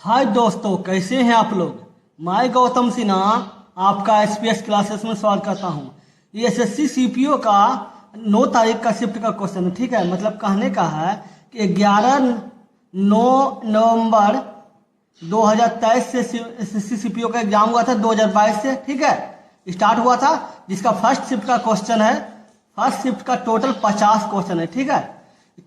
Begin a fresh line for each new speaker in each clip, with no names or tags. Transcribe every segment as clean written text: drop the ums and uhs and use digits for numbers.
हाय दोस्तों, कैसे हैं आप लोग। मैं गौतम सिन्हा आपका एसपीएस क्लासेस में स्वागत करता हूं। ये एसएससी सीपीओ का 9 तारीख का शिफ्ट का क्वेश्चन है। ठीक है, मतलब कहने का है कि 11/9 नवंबर 2023 से एसएससी सीपीओ का एग्जाम हुआ था 2022 से। ठीक है, स्टार्ट हुआ था, जिसका फर्स्ट शिफ्ट का क्वेश्चन है। फर्स्ट शिफ्ट का टोटल 50 क्वेश्चन है। ठीक है,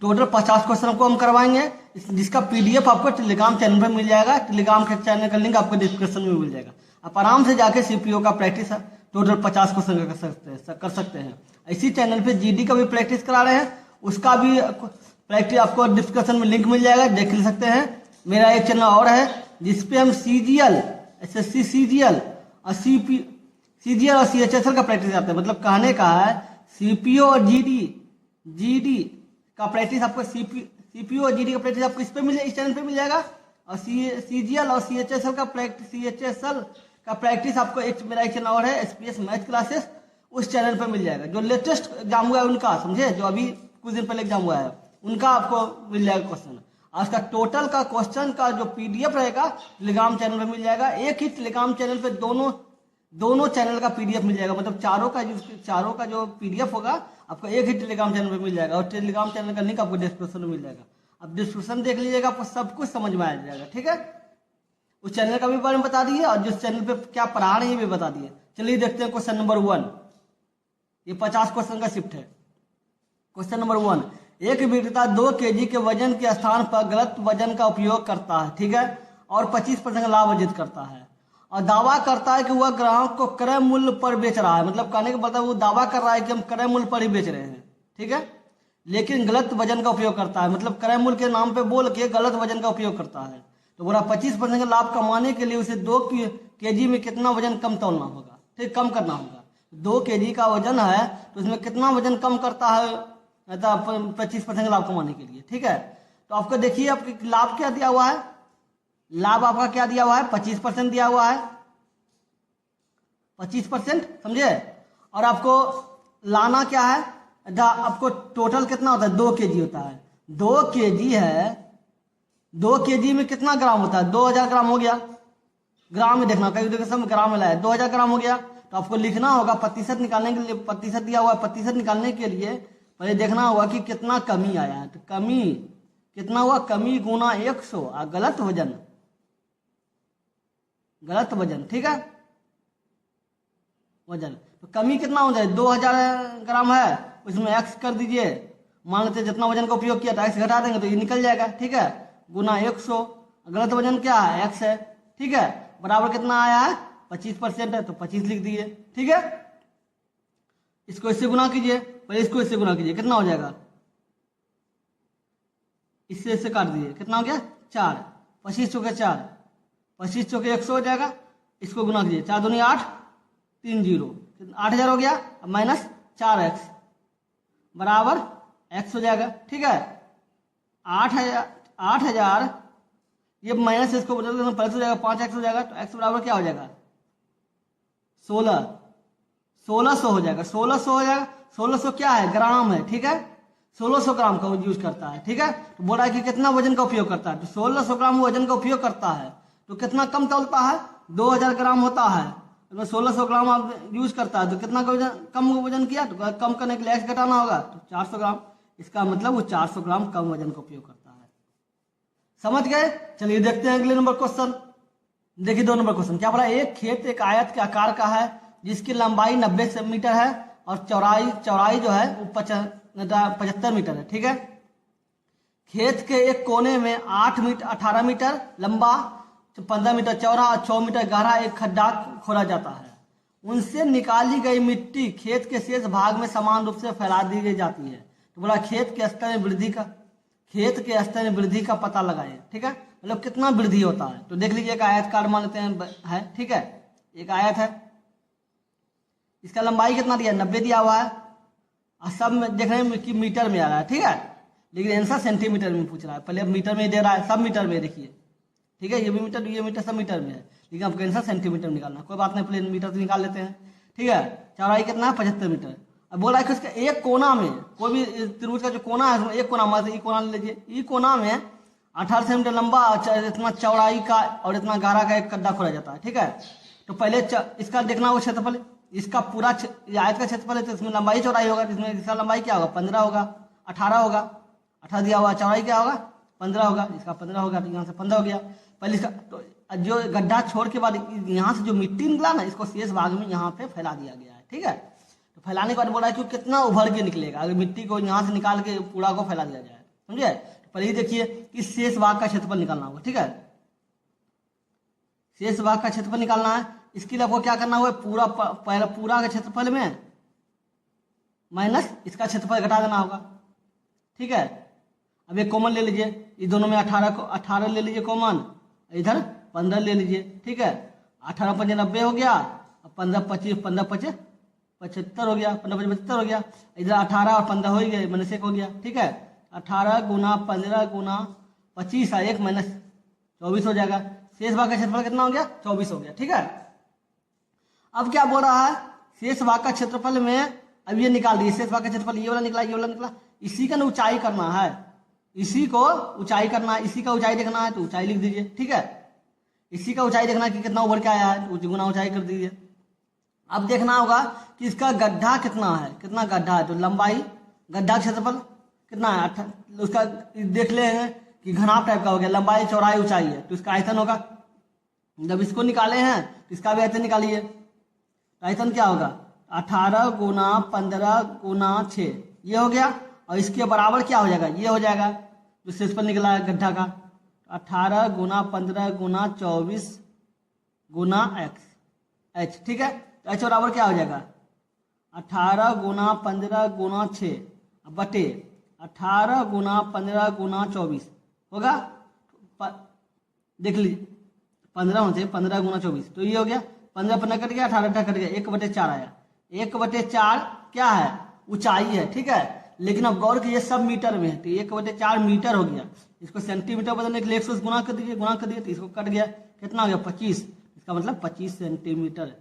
टोटल 50 क्वेश्चन को हम करवाएंगे, जिसका पीडीएफ आपको टेलीग्राम चैनल पर मिल जाएगा। टेलीग्राम के चैनल का लिंक आपको डिस्क्रिप्शन में मिल जाएगा। आप आराम से जाके सीपीओ का प्रैक्टिस टोटल 50 क्वेश्चन कर सकते हैं। इसी चैनल पे जीडी का भी प्रैक्टिस करा रहे हैं, उसका भी प्रैक्टिस आपको डिस्क्रिप्शन में लिंक मिल जाएगा, देख सकते हैं। मेरा एक चैनल और है जिसपे हम सीजीएल, एसएससी सीजीएल और सीजीएल और सीएचएसएल का प्रैक्टिस करते हैं। मतलब कहने का है सीपीओ और जीडी का प्रैक्टिस आपको सीपीओ और जीडी का प्रैक्टिस आपको इस चैनल पे मिल जाएगा। और सीजीएल और सीएचएसएल का प्रैक्टिस आपको मेरा एक चैनल और है एसपीएस मैथ क्लासेस, उस चैनल पर मिल जाएगा। जो लेटेस्ट एग्जाम हुआ है उनका, समझे, जो अभी कुछ दिन पहले एग्जाम हुआ है उनका आपको मिल जाएगा क्वेश्चन। और उसका टोटल का क्वेश्चन का जो पीडीएफ रहेगा टेलीग्राम चैनल पर मिल जाएगा। एक ही टेलीग्राम चैनल पे दोनों चैनल का पीडीएफ मिल जाएगा। मतलब चारों का जो पीडीएफ होगा आपको एक ही टेलीग्राम चैनल पे मिल जाएगा। और टेलीग्राम चैनल का लिंक आपको डिस्क्रिप्शन में मिल जाएगा। अब डिस्क्रिप्शन देख लीजिएगा, आपको सब कुछ समझ में आ जाएगा। ठीक है, उस चैनल का भी बारे में बता दिए और जिस चैनल पे क्या पढ़ा रहे हैं ये भी बता दिए। चलिए देखते हैं क्वेश्चन नंबर 1। ये 50 क्वेश्चन का शिफ्ट है। क्वेश्चन नंबर 1, एक विक्रेता 2 केजी के वजन के स्थान पर गलत वजन का उपयोग करता है। ठीक है, और 25% लाभ अर्जित करता है और दावा करता है कि वह ग्राहक को क्रय मूल्य पर बेच रहा है। मतलब कहने का मतलब वो दावा कर रहा है कि हम क्रय मूल्य पर ही बेच रहे हैं। ठीक है, लेकिन गलत वजन का उपयोग करता है। मतलब क्रय मूल्य के नाम पे बोल के गलत वजन का उपयोग करता है। तो बोला 25% का लाभ कमाने के लिए उसे 2 केजी में कितना वजन कम तोलना होगा। ठीक, कम करना होगा। 2 केजी का वजन है तो उसमें कितना वजन कम करता है 25% लाभ कमाने के लिए। ठीक है, तो आपको देखिए आपके लाभ क्या दिया हुआ है। लाभ आपका क्या दिया हुआ है, 25% दिया हुआ है, 25%, समझे। और आपको लाना क्या है, आपको टोटल कितना होता है, 2 केजी होता है। 2 केजी है, 2 केजी में कितना ग्राम होता है, 2000 ग्राम हो गया। ग्राम में देखना, कई देखो सब ग्राम में लाया, 2000 ग्राम हो गया। तो आपको लिखना होगा प्रतिशत निकालने के लिए, प्रतिशत दिया हुआ है, प्रतिशत निकालने के लिए पहले देखना होगा कि कितना कमी आया है। तो कमी कितना हुआ, कमी गुना 100 और गलत वजन। ठीक है, वजन तो कमी कितना हो जाए, 2000 ग्राम है, उसमें एक्स कर दीजिए। मान लेते जितना वजन का उपयोग किया था एक्स घटा देंगे तो ये निकल जाएगा। ठीक है, गुना 100, गलत वजन क्या है, एक्स है। ठीक है, बराबर कितना आया है, 25% है, तो 25 लिख दिए। ठीक है, इसको इससे गुना कीजिए, पहले इसको इससे गुना कीजिए, कितना हो जाएगा, इससे काट दीजिए, कितना हो गया 4, 25 चौके 4, 25 चौके 100 हो जाएगा। इसको गुना कीजिए, 4 दूनी 8, 3 0, 8000 हो गया। माइनस 4x बराबर x हो जाएगा। ठीक है, 8000 ये माइनस इसको बदल देना, प्लस हो जाएगा, 5x हो जाएगा। तो x बराबर क्या हो जाएगा, 1600 हो जाएगा। 1600 हो जाएगा। 1600 क्या है, ग्राम है। ठीक है, 1600 ग्राम का यूज करता है। ठीक है, तो बोला है कि कितना वजन का उपयोग करता है, तो 1600 ग्राम वजन का उपयोग करता है। तो कितना कम तौलता है, 2000 ग्राम होता है, तो 1600 ग्राम आप यूज करता है, तो कितना कम वजन किया, तो कम करने के लिए एक्स घटाना होगा, तो 400 ग्राम। इसका मतलब वो 400 ग्राम कम वजन का उपयोग करता है। समझ गए। चलिए देखते हैं अगले नंबर क्वेश्चन। देखिए 2 नंबर क्वेश्चन क्या बोला, एक खेत एक आयत के आकार का है जिसकी लंबाई 90 मीटर है और चौड़ाई जो है वो 75 मीटर है। ठीक है, खेत के एक कोने में 18 मीटर लंबा, 15 मीटर चौड़ा और 6 मीटर गहरा एक खड्डा खोदा जाता है। उनसे निकाली गई मिट्टी खेत के शेष भाग में समान रूप से फैला दी जाती है। तो बोला खेत के स्तर में वृद्धि का पता लगाए। ठीक है, मतलब कितना वृद्धि होता है। तो देख लीजिए, एक आयतकार मान लेते हैं, ठीक है, एक आयत है, इसका लंबाई कितना दिया, 90 दिया हुआ है। और सब में देख रहे हैं कि मीटर में आ रहा है। ठीक है, लेकिन आंसर सेंटीमीटर में पूछ रहा है। पहले मीटर में दे रहा है, सब मीटर में देखिए। ठीक है, ये मीटर सब मीटर में है, लेकिन आपको आंसर सेंटीमीटर में निकालना। कोई बात नहीं, प्लेन मीटर से निकाल लेते हैं। ठीक है, चौड़ाई कितना है, 75 मीटर। अब बोला है कि उसके एक कोना में, कोई भी त्रिभुज का जो कोना है उसमें एक कोना, मान लीजिए कोना ले लीजिए, ई कोना में 18 सेंटीमीटर लंबा और इतना चौड़ाई का और इतना गहरा का एक गड्ढा खोदा जाता है, ठीक है। तो पहले इसका देखना होगा क्षेत्रफल, इसका पूरा आयत का क्षेत्रफल है तो इसमें लंबाई चौड़ाई होगा, इसमें इसका लंबाई क्या होगा 15 होगा, 18 होगा, 18 दिया हुआ, चौड़ाई क्या होगा 15 होगा, इसका 15 होगा, तो यहाँ से 15 हो गया। पहले इसका तो जो गड्ढा छोड़ के बाद यहाँ से जो मिट्टी निकला ना, इसको शेष भाग में यहाँ पे फैला दिया गया है, ठीक है। तो फैलाने के बाद बोला है कि कितना उभर के निकलेगा अगर मिट्टी को यहाँ से निकाल के पूरा को फैला दिया जाए, समझे। तो पहले देखिए कि शेष भाग का क्षेत्रफल निकालना होगा, ठीक है। शेष भाग का क्षेत्रफल निकालना है, इसके लिए आपको क्या करना होगा, पूरा का क्षेत्रफल में माइनस इसका क्षेत्रफल घटा देना होगा, ठीक है। अब एक कॉमन ले लीजिए, ये दोनों में 18 ले लीजिए कॉमन, इधर 15 ले लीजिए, ठीक है। 18 × 5 = 90 हो गया, 15 × 25 = 15 × 5 = 75 हो गया, 15 × 5 = 75 हो गया। इधर 18 और 15 हो ही गए, -1 हो गया, ठीक है। 18 × 15 × 25 और 1 - 24 हो जाएगा। शेष भाग का क्षेत्रफल कितना हो गया 24 हो गया, ठीक है। अब क्या बोल रहा है, शेष भाग का क्षेत्रफल में अब ये निकाल दिए, शेष भाग का क्षेत्रफल ये वाला निकला, ये वाला निकला, इसी का ना ऊंचाई करना है, इसी को ऊंचाई करना है, इसी का ऊंचाई देखना है तो ऊंचाई लिख दीजिए, ठीक है। इसी का ऊंचाई देखना है कि कितना उभर के आया है तो गुना ऊंचाई कर दीजिए। अब देखना होगा कि इसका गड्ढा कितना है, कितना गड्ढा है, तो लंबाई गड्ढा क्षेत्रफल कितना है, उसका देख ले कि घनाभ टाइप का हो गया, लंबाई चौड़ाई ऊंचाई है तो इसका आयतन होगा। जब इसको निकाले हैं तो इसका भी आयतन निकालिए, तो आयतन क्या होगा 18 × 15 × 6 ये हो गया, और इसके बराबर क्या हो जाएगा, ये हो जाएगा जो शेषफल निकला है गड्ढा का, 18 × 15 × 24 × h, ठीक है। तो h बराबर क्या हो जाएगा 18 × 15 × 6 बटे 18 × 15 × 24 होगा, देख लीजिए 15 होते 15 × 24, तो ये हो गया 15 15 कट गया, 18 18 कट गया, 1/4 आया। 1/4 क्या है ऊंचाई है, ठीक है। लेकिन अब गौर कीजिए सब मीटर में है, तो 1/4 मीटर हो गया। इसको सेंटीमीटर बदलने के लिए 100 से गुना कर दिए, तो इसको कट गया, कितना हो गया 25, इसका मतलब 25 सेंटीमीटर।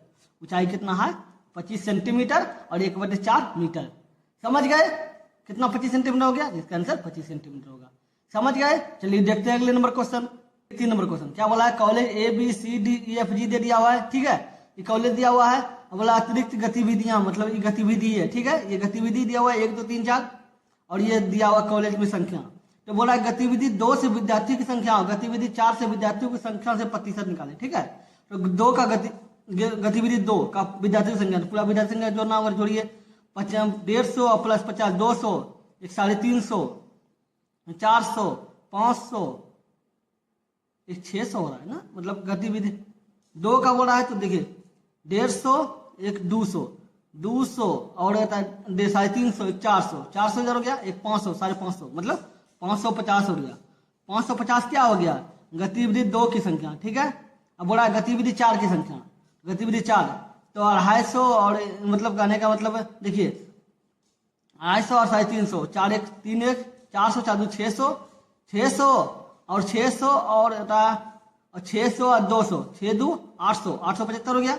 ऊंचाई कितना है 25 सेंटीमीटर और 1/4 मीटर, समझ गए कितना 25 सेंटीमीटर हो गया, इसका आंसर 25 सेंटीमीटर होगा, समझ गए। चलिए देखते हैं अगले नंबर क्वेश्चन। 3 नंबर क्वेश्चन क्या बोला है, कॉलेज ABCDEFG दे दिया हुआ है, ठीक है। ये कॉलेज दिया हुआ है, बोला अतिरिक्त गतिविधियां, मतलब ये गतिविधि है, ठीक है। ये गतिविधि दिया हुआ है 1 2 3 4, और ये दिया हुआ कॉलेज में संख्या। तो बोला है गतिविधि 2 से विद्यार्थी की संख्या, गतिविधि 4 से विद्यार्थियों की संख्या से प्रतिशत निकाले, ठीक है। तो 2 का गतिविधि 2 का विद्यार्थी की संख्या, पूरा विद्यार्थी संख्या जोड़ना होगा, जोड़िए 150 और प्लस 50 200, 350, 400, 500, 600 हो रहा है ना, मतलब गतिविधि 2 का बोल रहा है। तो देखिए 150, 200, 200 और 350, 400, 400 इधर हो गया, 500, 550, मतलब 550 हो गया। 550 क्या हो गया गतिविधि 2 की संख्या, ठीक है। अब बोला गतिविधि 4 की संख्या, गतिविधि 4 तो 250 और मतलब कहने का मतलब देखिए 250 और 350, 4 1 3 1 400 4 2 600, 600 और 600 और 600 और 200, 6 2 800, 875 हो गया,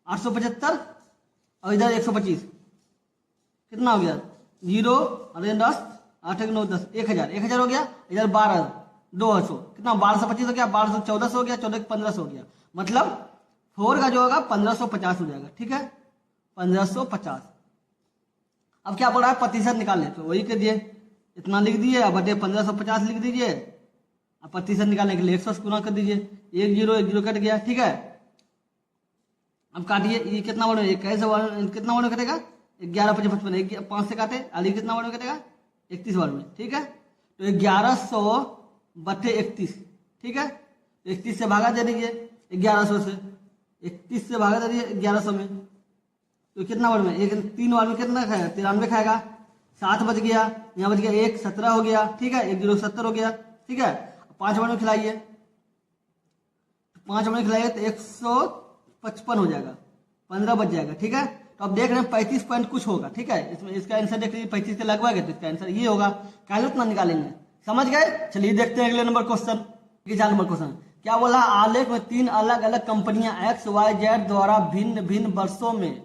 875 और इधर 125 कितना हो गया 0 और 10 8 9 10 1000, 1000 हो गया। इधर 12 200 कितना 1225 हो गया, 1200 1400 हो गया, 14 1500 हो गया, मतलब 4 का जो होगा 1550 हो जाएगा, ठीक है 1550। अब क्या बोल रहा है प्रतिशत निकाल ले, तो वही कर दिए, इतना लिख दिए, अब बटे 1550 लिख दीजिए। अब प्रतिशत निकालने के लिए 100 से गुना कर दीजिए, 1 0 कट गया, ठीक है। अब काटिए, ये कितना वर्ड में कितना वर्ड में कटेगा 11 5 55, 5 से काटे, अली कितना वर्ड में कटेगा 31 वर्ड में, ठीक है। तो 1100 बटे 31, ठीक है। 31 से भागा दे दीजिए 1100 से, 31 से भागा दे दीजिए 1100 में, तो कितना वर्ड में 3 वर्ड में कितना खाएगा 93 खाएगा, 7 बच गया, यहाँ बच गया 1 17 हो गया, ठीक है। 1 0 70 हो गया, ठीक है। 5 वर्ड में खिलाइए, 5 वर्ड में खिलाइए तो 155 हो जाएगा, 15 बच जाएगा, ठीक है। तो अब देख रहे हैं 35 पॉइंट कुछ होगा, ठीक है। इसमें इसका आंसर देख लीजिए 35 के लगभग है, तो इसका आंसर ये होगा, कैसे उतना निकालेंगे, समझ गए। चलिए देखते हैं अगले नंबर क्वेश्चन। 4 नंबर क्वेश्चन क्या बोला, आलेख में 3 अलग अलग कंपनियां XYZ द्वारा भिन्न भिन्न वर्षों में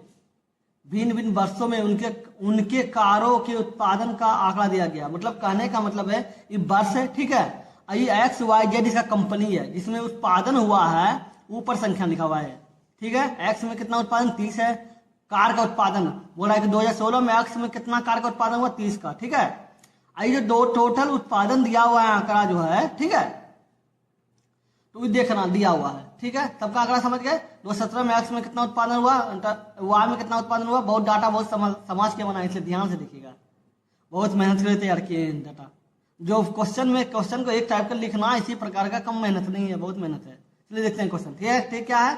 भिन्न भिन्न वर्षों में उनके उनके कारों के उत्पादन का आंकड़ा दिया गया। मतलब कहने का मतलब है ये वर्ष है, ठीक है, ये एक्स वाई जेड इसका कंपनी है जिसमें उत्पादन हुआ है, ऊपर संख्या लिखा हुआ है, ठीक है। एक्स में कितना उत्पादन 30 है, कार का उत्पादन बोला है कि 2016 में एक्स में कितना कार का उत्पादन हुआ 30 का, ठीक है। ये जो टोटल उत्पादन दिया हुआ है आंकड़ा जो है, ठीक है, तो देखना दिया हुआ है, ठीक है, सबका आंकड़ा समझ गए। 2017 में एक्स में कितना उत्पादन हुआ, वाई में कितना उत्पादन हुआ, बहुत डाटा बहुत समझ के बना, इसलिए ध्यान से देखिएगा, बहुत मेहनत करके तैयार किए हैं डाटा। जो क्वेश्चन को एक टाइप का लिखना इसी प्रकार का कम मेहनत नहीं है, बहुत मेहनत है। चलिए देखते हैं क्वेश्चन, ठीक है, ठीक क्या है,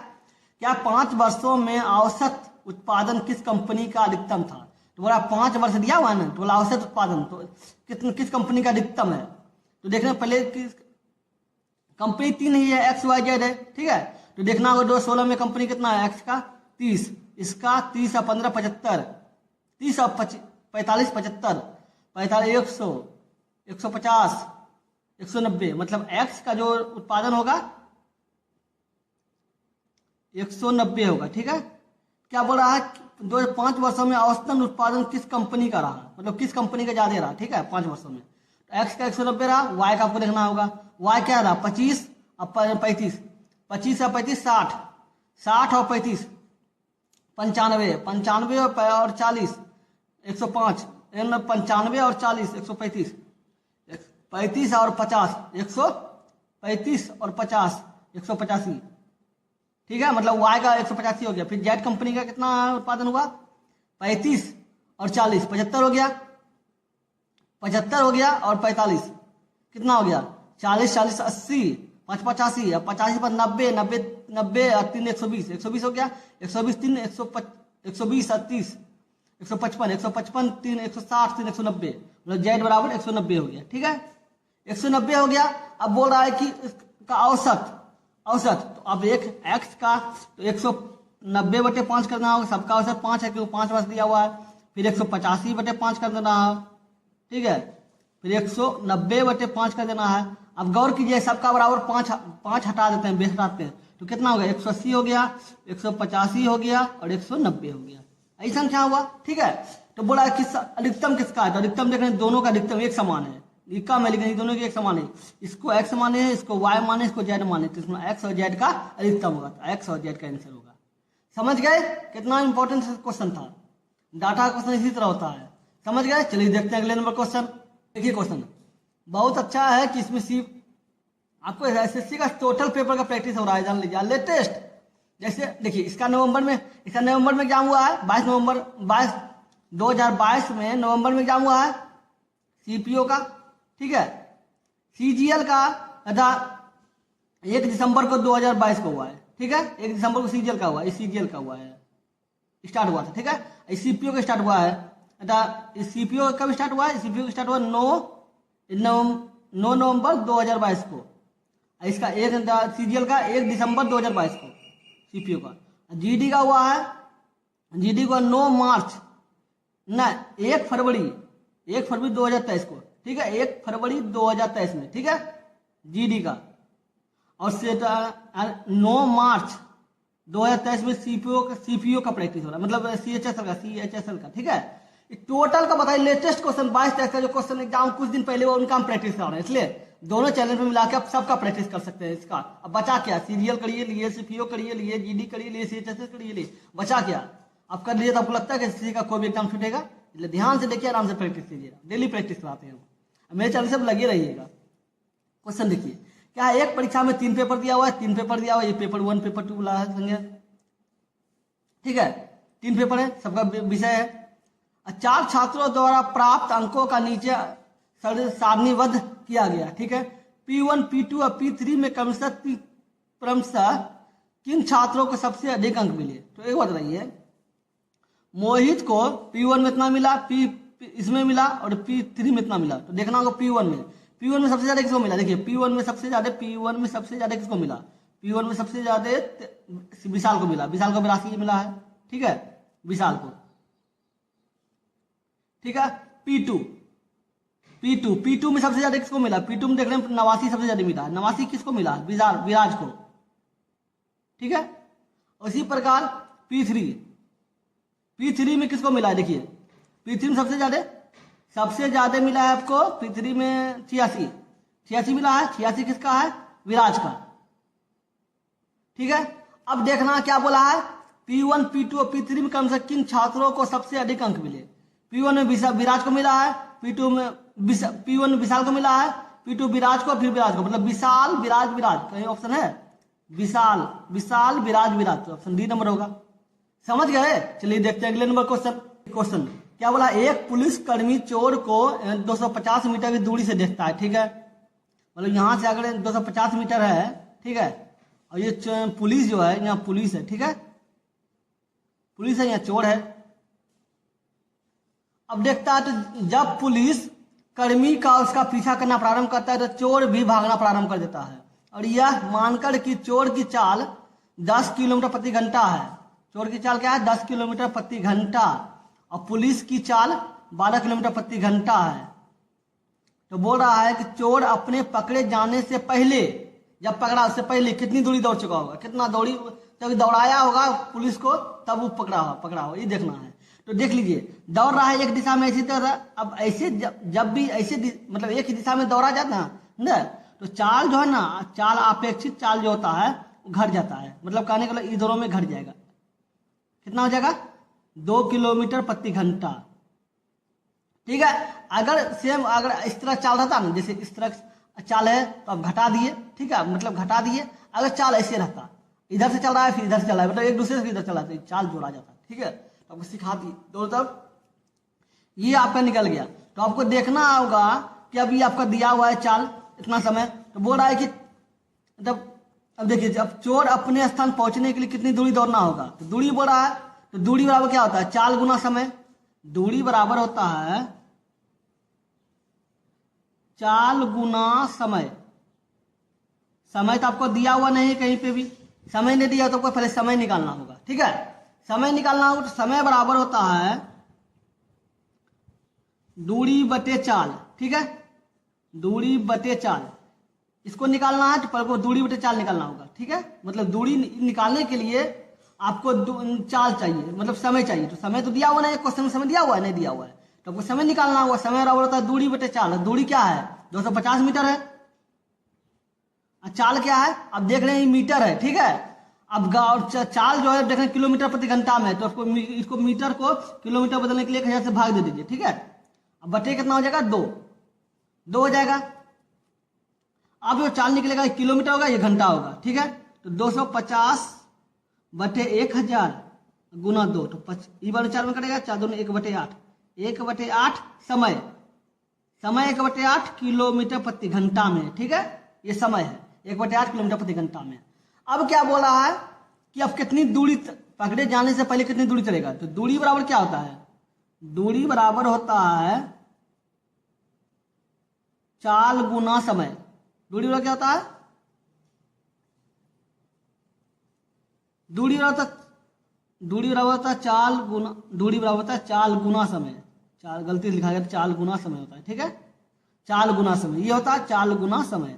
क्या 5 वर्षों में औसत उत्पादन किस कंपनी का अधिकतम था। तो बोला 5 वर्ष दिया हुआ है ना, तो बोला औसत उत्पादन तो किस कंपनी का अधिकतम है। तो देखना पहले किस कंपनी 3 ही है, एक्स वाई जेड है, ठीक है। तो देखना होगा 2016 में कंपनी कितना है, एक्स का 30, इसका 30 और 15 75, 30 और 45 75, 45 100 150 190, मतलब एक्स का जो उत्पादन होगा 190 होगा, ठीक है। क्या बोल रहा है, 5 वर्षों में औसतन उत्पादन किस कंपनी का रहा, मतलब किस कंपनी का ज्यादा रहा, ठीक है, 5 वर्षों में। तो एक्स का 190 रहा, वाई का आपको देखना होगा, वाई क्या रहा 25 और 35, 25 और 35 60, 60 और 35 95, 95 और 40 105, 95 और 40 135, 35 और 50 135 और 50 185, ठीक है, मतलब वाई का 185 हो गया। फिर जेड कंपनी का कितना उत्पादन हुआ 35 और 40 75 हो गया, 75 हो गया और 45 कितना हो गया 40 40 80 5 85 और 85 पर 90 90 90 और 3 120 120 हो गया, 120 3 120 और 30 155 155 3 160 3 190, मतलब जेड बराबर 190 हो गया, ठीक है, 190 हो गया। अब बोल रहा है कि इसका औसत तो अब एक एक्स का तो 190/5 करना होगा, सबका औसत 5 है क्योंकि 5 वर्ष दिया हुआ है। फिर 185/5 कर देना है, ठीक है, फिर 190/5 कर देना है। अब गौर कीजिए सबका बराबर 5 हटा देते हैं, बेस हटाते हैं, तो कितना हो गया 180 हो गया, 185 हो गया और 190 हो गया, ऐसी संख्या हुआ, ठीक है। तो बोला किस अधिकतम किसका है, तो अधिकतम देख रहे हैं दोनों का अधिकतम एक समान है, लिखा में लिखने दोनों की एक समान है, इसको एक्स माने, इसको वाई माने, इसको जेड माने, तो इसमें एक्स और जेड का अधिकतम होगा, तो एक्स और जेड का आंसर होगा। समझ गए कितना इंपॉर्टेंट क्वेश्चन था, डाटा क्वेश्चन इसी तरह होता है, समझ गए। चलिए देखते हैं अगले नंबर क्वेश्चन। देखिए क्वेश्चन बहुत अच्छा है कि इसमें सिर्फ आपको एसएससी का टोटल पेपर का प्रैक्टिस हो रहा है, जान लीजिए लेटेस्ट। जैसे देखिए इसका नवंबर में एग्जाम हुआ है, 2022 में नवंबर में एग्जाम हुआ है सीपीओ का, ठीक है। सीजीएल का 1 दिसंबर को 2022 को हुआ है, ठीक है, 1 दिसंबर को सीजीएल का हुआ है, सीजीएल का हुआ है, स्टार्ट हुआ था, ठीक है। सीपीओ का स्टार्ट हुआ है, सीपीओ कब स्टार्ट हुआ है, सीपीओ का स्टार्ट हुआ 9 नवंबर 2022 को, इसका सीजीएल का 1 दिसंबर 2022 को सीपीओ का। जीडी का हुआ है, जीडी का 9 मार्च ना 1 फरवरी 2023 को, ठीक है, 1 फरवरी 2023 में, ठीक है, जीडी का। और 9 मार्च 2023 में सीपीओ का प्रैक्टिस हो रहा है, मतलब सीएचएसएल का, ठीक है। टोटल का बताइए लेटेस्ट क्वेश्चन 22 का जो क्वेश्चन एग्जाम कुछ दिन पहले हुआ उनका हम प्रैक्टिस कर रहे हैं, इसलिए दोनों चैनल पे मिला के आप सबका प्रैक्टिस कर सकते हैं इसका। अब बचा क्या, सीरियल करिए लिए, सीपीओ करिए लिए, जीडी करिए लिए, सीएचएसएल करिए लिए, बचा क्या आप कर लिए तो आपको लगता है कि किसी का कोई भी एग्जाम छूटेगा, इसलिए ध्यान से देखिए, आराम से प्रैक्टिस कीजिएगा, डेली प्रैक्टिस कराते हैं मेरे चैनल से लगे रहिएगा। क्वेश्चन देखिए क्या है, एक परीक्षा में 3 पेपर दिया हुआ है, 3 पेपर दिया हुआ है, ये पेपर 1 पेपर 2 बोला है संज्ञा, ठीक है, 3 पेपर है, सबका विषय है। 4 छात्रों द्वारा प्राप्त अंकों का नीचे सारणीबद्ध किया गया, ठीक है। P1 P2 और P3 में क्रमशः किन छात्रों को सबसे अधिक अंक मिले। तो एक बात बताइए, मोहित को P1 में इतना मिला, इसमें मिला और P3 में इतना मिला, तो देखना होगा P1 में सबसे ज्यादा किसको मिला। देखिए P1 में सबसे ज्यादा किसको मिला, P1 में सबसे ज्यादा विशाल को मिला, विशाल को 82 मिला है, ठीक है, विशाल को, ठीक है। P2 में सबसे ज्यादा किसको मिला, P2 में देख रहे हैं 89 सबसे ज्यादा मिला, 89 किसको मिला, विराज को, ठीक है। उसी प्रकार P3 P3 में किसको मिला है, देखिए P3 में सबसे ज्यादा मिला है आपको P3 में 86 मिला है। 86 किसका है, विराज का। ठीक है, अब देखना क्या बोला है, P1 P2 और P3 में कम से किन छात्रों को सबसे अधिक अंक मिले। P1 में विराज को मिला है, P1 में विशाल को मिला है, P2 विराज को, फिर विराज को, मतलब विशाल विराज विराज, कहीं ऑप्शन है विशाल विराज विराज, तो ऑप्शन डी नंबर होगा। समझ गए। चलिए देखते हैं अगले नंबर क्वेश्चन क्या बोला, एक पुलिस कर्मी चोर को 250 मीटर की दूरी से देखता है। ठीक है, मतलब यहां से अगर 250 मीटर है, ठीक है, और ये पुलिस जो है, यहाँ पुलिस है, ठीक है, पुलिस है, यहाँ चोर है। अब देखता है तो जब पुलिस कर्मी का उसका पीछा करना प्रारंभ करता है तो चोर भी भागना प्रारंभ कर देता है, और यह मानकर कि चोर की चाल 10 किलोमीटर प्रति घंटा है। चोर की चाल क्या है, 10 किलोमीटर प्रति घंटा, और पुलिस की चाल 12 किलोमीटर प्रति घंटा है। तो बोल रहा है कि चोर अपने पकड़े जाने से पहले, जब पकड़ा उससे पहले कितनी दूरी दौड़ चुका होगा, कितना जब दौड़ाया होगा पुलिस को तब वो पकड़ा होगा, ये देखना है। तो देख लीजिए, दौड़ रहा है एक दिशा में इसी तरह। अब ऐसे जब भी ऐसे मतलब एक ही दिशा में दौड़ा जाता है ना, तो चाल जो है ना, चाल अपेक्षित चाल जो होता है वो घट जाता है, मतलब कहने का इधरों में घट जाएगा। कितना हो जाएगा, 2 किलोमीटर प्रति घंटा। ठीक है, अगर इस तरह चाल रहता ना, जैसे इस तरह चाल है तो अब घटा दिए, ठीक है, मतलब घटा दिए। अगर चाल ऐसे रहता, इधर से चल रहा है फिर इधर से चल रहा है, मतलब एक दूसरे से इधर चला, तो चाल जोड़ा जाता। ठीक है, तो आपको सिखा दी दो, तब ये आपका निकल गया। तो आपको देखना होगा कि अभी आपका दिया हुआ है चाल इतना समय, तो बोल रहा है कि अब देखिए, जब चोर अपने स्थान पहुंचने के लिए कितनी दूरी दौड़ना होगा, तो दूरी बोल रहा है, तो दूरी बराबर क्या होता है, चाल गुना समय। दूरी बराबर होता है चाल गुना समय। समय तो आपको दिया हुआ नहीं कहीं पे भी, समय नहीं दिया तो आपको पहले समय निकालना होगा। ठीक है, समय निकालना होगा तो समय बराबर होता है दूरी बटे चाल। ठीक है, दूरी बटे चाल, इसको निकालना है तो पहले दूरी बटे चाल निकालना होगा। ठीक है, मतलब दूरी निकालने के लिए आपको चाल चाहिए, मतलब समय चाहिए। तो समय तो दिया हुआ नहीं, क्वेश्चन में समय दिया हुआ है, नहीं दिया हुआ है, तो आपको समय निकालना होगा। समय बराबर होता है दूरी बटे चाल। दूरी क्या है, 250 मीटर है, चाल क्या है, अब देख रहे हैं मीटर है। ठीक है, अब चाल जो है देख रहे हैं किलोमीटर प्रति घंटा में, तो आपको इसको मीटर को किलोमीटर बदलने के लिए 1000 से भाग दे दीजिए। ठीक है, अब बटे कितना हो जाएगा, 2 हो जाएगा। अब जो चाल निकलेगा ये किलोमीटर होगा, ये घंटा होगा। ठीक है, तो 250 बटे 1000 गुना 2, तो 4 में कटेगा, 4 2 1/8, 1/8 समय 1/8 किलोमीटर प्रति घंटा में। ठीक है, ये समय है 1/8 किलोमीटर प्रति घंटा में। अब क्या बोला है कि अब कितनी दूरी पकड़े जाने से पहले कितनी दूरी चलेगा, तो दूरी बराबर क्या होता है, दूरी बराबर होता है चाल गुना समय। दूरी बराबर क्या होता है, दूरी बराबर होता है चाल गुना समय। चाल गलती लिखा गया, चाल गुना समय होता है। ठीक है, चाल गुना समय, ये होता है चाल गुना समय।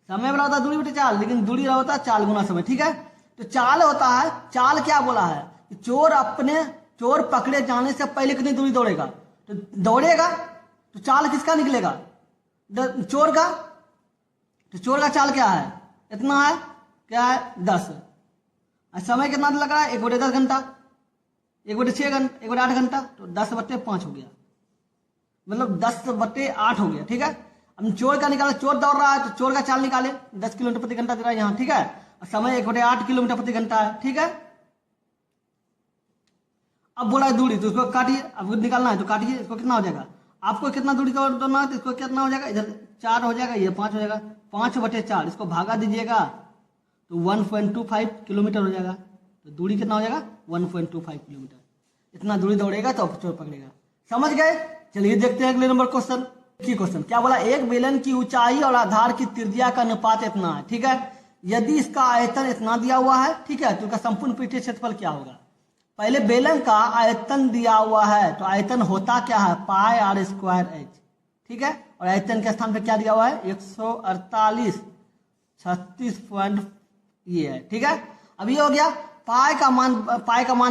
समय बराबर होता है दूरी बटे चाल, लेकिन दूरी बराबर होता है चाल गुना समय। ठीक है, तो चाल होता है, चाल क्या बोला है कि चोर पकड़े जाने से पहले कितनी दूरी दौड़ेगा, तो दौड़ेगा तो चाल किसका निकलेगा, चोर का। तो चोर का चाल क्या है, इतना है, क्या है 10। समय कितना लग रहा है, 1/10 घंटा, 1/6 घंटा, 1/8 घंटा, तो 10/5 हो गया, मतलब 10/8 हो गया। ठीक है, अब चोर का निकाला, चोर दौड़ रहा है तो चोर का चाल निकाले, 10 किलोमीटर प्रति घंटा दे रहा है यहाँ। ठीक है, और समय 1/8 किलोमीटर प्रति घंटा है। ठीक है, अब बोला है दूरी, तो इसको काटिए, अब निकालना है तो काटिए, इसको कितना हो जाएगा, आपको कितना दूरी दौड़ना है तो इसको कितना हो जाएगा, इधर 4 हो जाएगा, ये 5 हो जाएगा, 5/4, इसको भागा दीजिएगा तो 1.25 किलोमीटर हो जाएगा। तो दूरी कितना हो जाएगा, 1.25 किलोमीटर। इतना दूरी दौड़ेगा तो चोर पकड़ेगा। समझ गए। चलिए देखते हैं अगले नंबर क्वेश्चन। क्या बोला, एक बेलन की ऊंचाई और आधार की त्रिज्या का अनुपात इतना है। ठीक है, यदि इसका आयतन इतना दिया हुआ है, ठीक है, तो इसका संपूर्ण पृष्ठीय क्षेत्रफल क्या होगा। पहले बेलन का आयतन दिया हुआ है, तो आयतन होता क्या है, πr²h। ठीक है, और आयतन के स्थान पे क्या दिया हुआ है, 148 36 ये है। ठीक है, अब ये हो गया। पाई का मान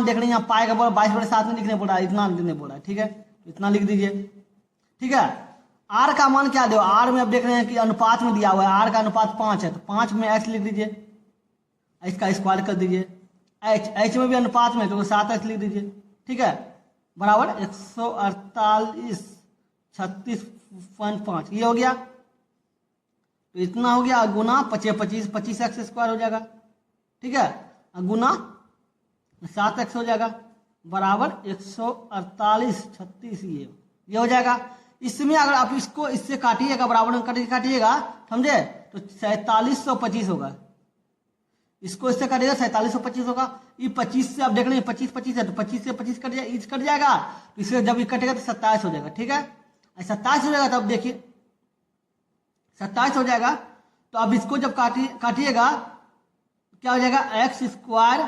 देख रहे हैं यहाँ, पाई का बोला 22/7 में लिखने पड़ रहा है, इतना लिखने पड़ रहा है, ठीक है, इतना लिख दीजिए, ठीक है। आर का मान क्या दो, आर में अब देख रहे हैं कि अनुपात में दिया हुआ है, आर का अनुपात 5 है, तो 5 में x लिख दीजिए, इसका स्क्वायर कर दीजिए, h में भी अनुपात में तो 7x लिख दीजिए, ठीक है, बराबर 148 36.5 ये हो गया, तो इतना हो गया, गुना 25 25x स्क्वायर हो जाएगा, ठीक है, गुना 7x हो जाएगा, बराबर 148 36 ये हो जाएगा। इसमें अगर आप इसको इससे काटिएगा, बराबर में काटिएगा, समझे, तो 4725 होगा, इसको इससे काटिएगा 4725 होगा। ये 25 से आप देख रहे हैं 25 है, तो 25 से 25 कट जाएगा, तो इससे जब ये कटेगा तो 27 हो जाएगा, ठीक है, 27 हो जाएगा, तब देखिए 27 हो जाएगा, तो अब इसको जब काटिएगा क्या हो जाएगा, एक्स स्क्वायर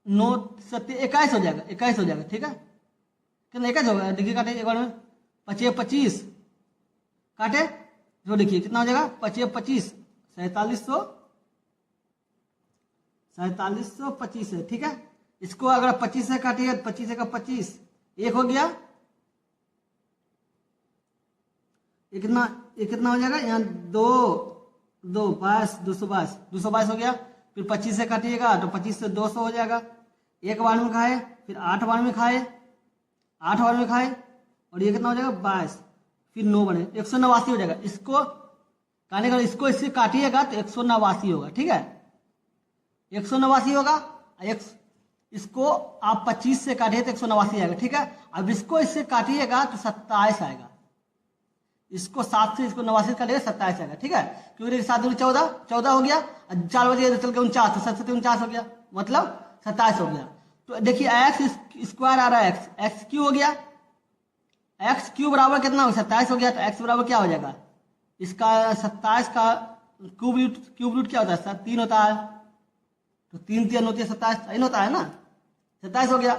9 21 हो जाएगा, 21 हो जाएगा, ठीक है, कितना 21 होगा, देखिए काटे एक बार में, 25 काटे, जो देखिए कितना हो जाएगा, 25 4725 है, ठीक है। इसको अगर 25 से काटिए, 25 का 25 1 हो गया, ये कितना हो जाएगा, यहाँ 222 हो गया, फिर 25 से काटिएगा तो 25 से 200 हो जाएगा, एक बार में खाए, फिर 8 बार में खाए, और ये कितना हो जाएगा 22, फिर 9 बने 189 हो जाएगा। इसको काटने का, इसको इससे काटिएगा तो 189 होगा, ठीक है, 189 होगा। इसको आप 25 से काटिए तो 189 आएगा, ठीक है। अब इसको इससे काटिएगा तो 27 आएगा, इसको 7 से इसको 89 काटिएगा 27 आएगा, ठीक है, क्योंकि 7 दूनी 14 हो गया, 4 बजे चल के 49, तो 7 से 49 हो गया, मतलब 27 हो गया। तो देखिए एक्स स्क्वायर आ रहा है, एक्स क्यू हो गया, एक्स क्यू बराबर कितना हो, 27 हो गया, तो एक्स बराबर क्या हो जाएगा, इसका 27 का क्यूब रूट क्या होता है, 3 होता है, तो 3 3 होती है 27, सही होता है ना, 27 हो गया।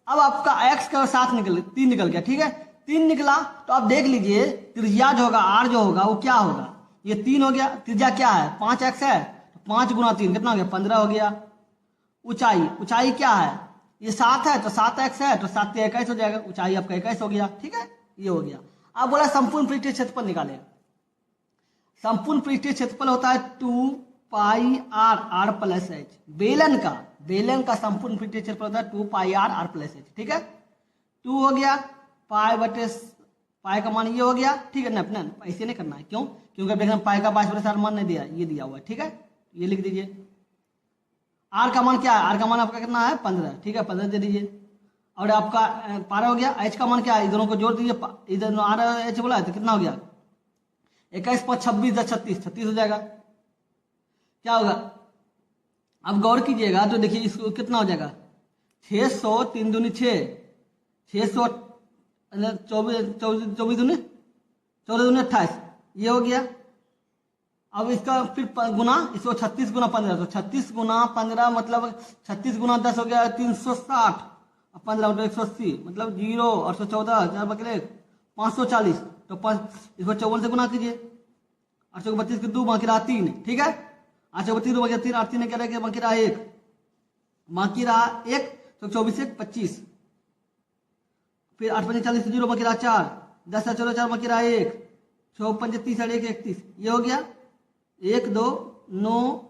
अब आपका एक्स का 3 निकल गया, ठीक है, 3 निकला, तो आप देख लीजिए त्रिज्या जो होगा, आर जो होगा वो क्या होगा, ये 3 हो गया, त्रिज्या क्या है 5x है, तो 5 गुना 3 कितना हो गया 15 हो गया। ऊंचाई क्या है, ये 7 है, तो 7x है, तो 7 से 21 हो जाएगा, ऊंचाई आपका 21 हो गया, ठीक है, ये हो गया। अब बोला संपूर्ण पृष्ठीय क्षेत्रफल निकाले, संपूर्ण पृष्ठीय क्षेत्रफल होता है 2 पाई r प्लस h, बेलन का संपूर्ण पृष्ठीय क्षेत्रफल होता है 2 पाई r प्लस h, ठीक है, 2 हो गया, पाई का मान ये हो गया, ठीक है ना, अपना ऐसे नहीं करना है, क्यों, क्योंकि देखना पाई का 22/7 मान नहीं दिया, ये दिया हुआ है, ठीक है, ये लिख दीजिए। आर का मान क्या है, आर का मान आपका कितना है 15, ठीक है, 15 दे दीजिए, और आपका पारा हो गया। एच का मान क्या है, दोनों को जोड़ दीजिए, इधर आर एच बोला है तो कितना हो गया 21 5 26 10 36 हो जाएगा, क्या होगा। अब गौर कीजिएगा तो देखिए इसको कितना हो जाएगा 600 3 दूनी 6, 600 24 दूनी 28, ये हो गया। अब इसका फिर गुना, इसको 36 गुना 15, तो 36 गुना 15 मतलब 36 गुना 10 हो गया 360, अब 15 मतलब 180, मतलब 0 और 114 4 बकले 540, तो इसको 54 से गुना कीजिए, 832 के 2 बाकी रहा 3, ठीक है, 832 बाकी 3 8 3 क्या रहेगा, बाकी रहा 1, तो 24 से 25, फिर 8 5 40 0 बाकी रहा 4, 10 14 4 बाकी रहा 1, 6 5 30 1 31, ये हो गया 1 2 9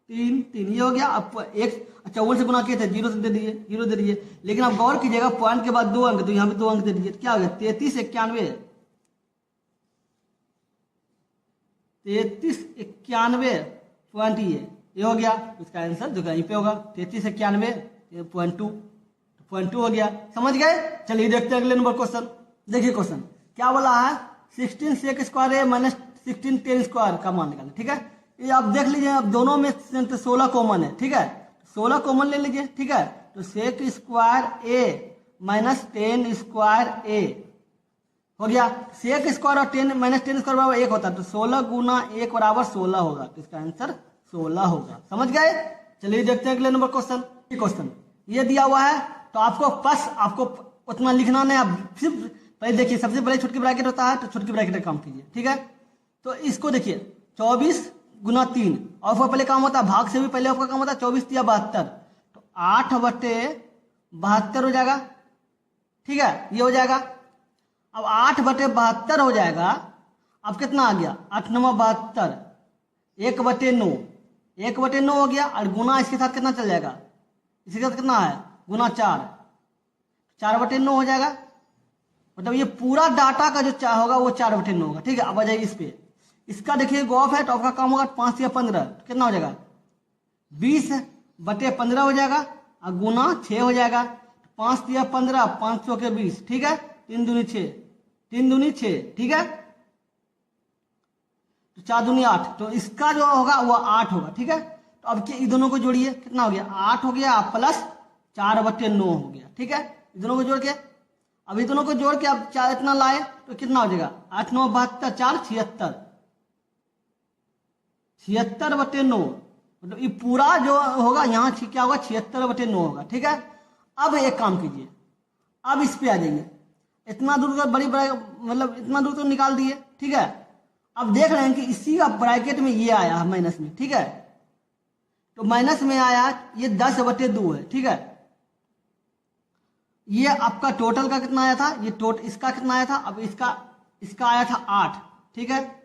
3 3, ये हो गया। अब 54 से गुना किए थे, 0 से दे दीजिए, लेकिन आप गौर कीजिएगा पॉइंट के बाद 2 अंक, तो यहाँ पे 2 अंक दे दीजिए, क्या हो गया 33 91 पॉइंट, ये हो गया, इसका आंसर जो यहीं पे होगा 33 91 .2 हो गया, समझ गए। चलिए देखते हैं अगले नंबर क्वेश्चन। देखिए क्वेश्चन क्या बोला है, 16 sec square minus 16 tan square का मान निकालें, ठीक है। ये आप देख लीजिए, अब दोनों में 16 कॉमन है, ठीक है, 16 कॉमन ले लीजिए, ठीक है, तो sec square a minus tan square a हो गया। sec स्क्वायर और tan माइनस tan स्क्वायर बराबर 1 होता है, तो 16 गुना 1 बराबर 16 होगा, तो इसका आंसर 16 होगा, समझ गए। चलिए देखते हैं अगले नंबर क्वेश्चन। ये दिया हुआ है, तो आपको उतना लिखना नहीं, आप सिर्फ पहले देखिए, सबसे पहले छोटकी ब्रैकेट होता है, तो छोटकी ब्रैकेट का काम कीजिए, ठीक है। तो इसको देखिए 24 गुना 3, और फिर पहले काम होता है भाग से भी पहले आपका काम होता है 24 या 72, तो 8/72 हो जाएगा। ठीक है, ये हो जाएगा। अब 8/72 हो जाएगा। अब कितना आ गया, 8 9 72, 1/9, 1/9 हो गया, और गुना इसके साथ कितना चल जाएगा, इसके साथ कितना है गुना 4, 4/9 हो जाएगा। मतलब ये पूरा डाटा का जो होगा वो 4/9 होगा। ठीक है, अब आ जाइए इस पे, इसका देखिए गॉफ है तो आपका काम होगा 5 या 15, तो कितना हो जाएगा 20/15 हो जाएगा, और गुना 6 हो जाएगा। 5 या 15, 500 के 20, ठीक है, 3 दूनी 6, 3 दूनी 6, ठीक है, तो 4 दूनी 8, तो इसका जो होगा वो 8 होगा। ठीक है, तो अब ये दोनों को जोड़िए, कितना हो गया 8 हो गया प्लस 4/9 हो गया। ठीक है, दोनों को जोड़ के, अब ये दोनों को जोड़ के अब 4 इतना लाए तो कितना हो जाएगा 8 9 72, 4 76, 76/9, मतलब ये पूरा जो होगा यहाँ क्या होगा 76/9 होगा। ठीक है, अब एक काम कीजिए, अब इस पे आ जाइए, इतना दूर का बड़ी मतलब इतना दूर तो निकाल दिए। ठीक है, अब देख रहे हैं कि इसी का ब्रैकेट में ये आया है माइनस में। ठीक है, तो माइनस में आया ये 10/2 है। ठीक है, ये आपका टोटल का कितना आया था, ये इसका कितना आया था, अब इसका आया था 8। ठीक है,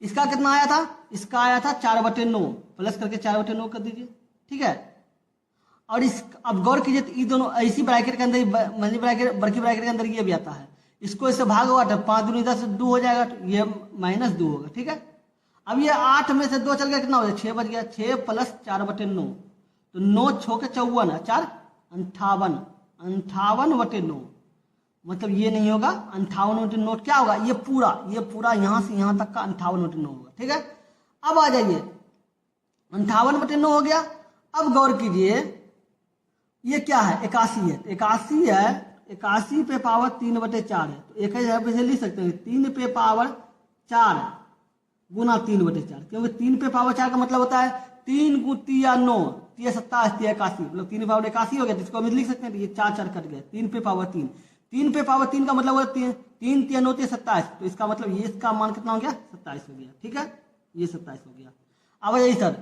इसका कितना आया था, इसका आया था 4/9, प्लस करके 4/9 कर दीजिए। ठीक है, और इस अब गौर कीजिए तो ये दोनों इसी ब्रैकेट के अंदर, मंझली ब्रैकेट बड़की ब्रैकेट के अंदर ये भी आता है, इसको इससे भाग होगा तो 5 दूनी 10, 2 हो जाएगा, तो ये -2 होगा। ठीक है, अब ये 8 में से 2 चल गया, कितना हो गया 6 बच गया, 6 प्लस 4/9, तो 9 6 के 54, 4 58, 58/9, मतलब ये नहीं होगा 58/9, क्या होगा ये पूरा यहाँ से यहाँ तक का 58/9 होगा। ठीक है, अब आ जाइए 58/9 हो गया। अब गौर कीजिए ये क्या है 81 है, 81 है, 81 पे पावर 3/4 है, तो एक ही लिख सकते हैं 3 पे पावर 4 गुना 3/4, क्योंकि 3 पे पावर 4 का मतलब होता है 3 × 3 या 9, 3 27, 3 81, मतलब 3 पे पावर 81 हो गया, जिसको हम लिख सकते हैं, ये 4 4 कट गए, 3 पे पावर 3, 3 पे पावर 3 का मतलब होगा 3 3 9 27, तो इसका मतलब ये इसका मान कितना हो गया 27 हो गया। ठीक है, ये 27 हो गया। अब यही सर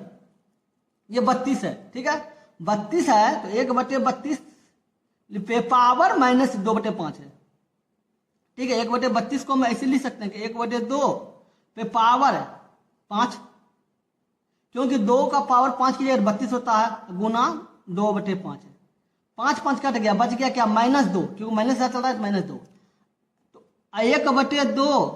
ये 32 है। ठीक है, 32 है तो 1/32 पे पावर -2/5 है। ठीक है, 1/32 को हम ऐसे लिख सकते हैं कि 1/2 पे पावर 5, क्योंकि 2 का पावर 5 की जगह 32 होता है, गुना 2/5 है, 5 5 कट गया, बच गया क्या -2, क्योंकि माइनस चल रहा है -2, तो 1/2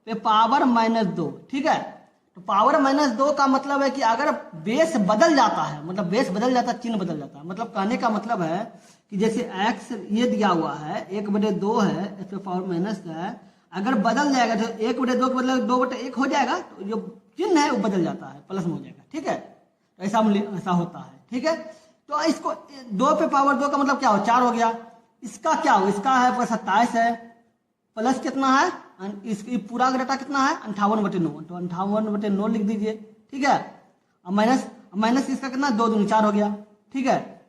पे पावर -2। ठीक है, तो पावर -2 का मतलब है कि अगर बेस बदल जाता है, मतलब बेस बदल जाता है, चिन्ह बदल जाता है, मतलब कहने का मतलब है कि जैसे x ये दिया हुआ है 1/2 है, इस पे पावर माइनस है, अगर बदल जाएगा तो 1/2 के बदले 2/1 हो जाएगा, तो जो चिन्ह है वो बदल जाता है, प्लस में हो जाएगा। ठीक है, तो ऐसा होता है। ठीक है, तो इसको 2 पे पावर 2 का मतलब क्या हो 4 हो गया, इसका क्या हो, इसका है 27 है, प्लस कितना है, इसकी पूरा डाटा कितना है 58/9, तो 58/9 लिख दीजिए। ठीक है, अब माइनस इसका कितना 2 दूनी 4 हो गया। ठीक है,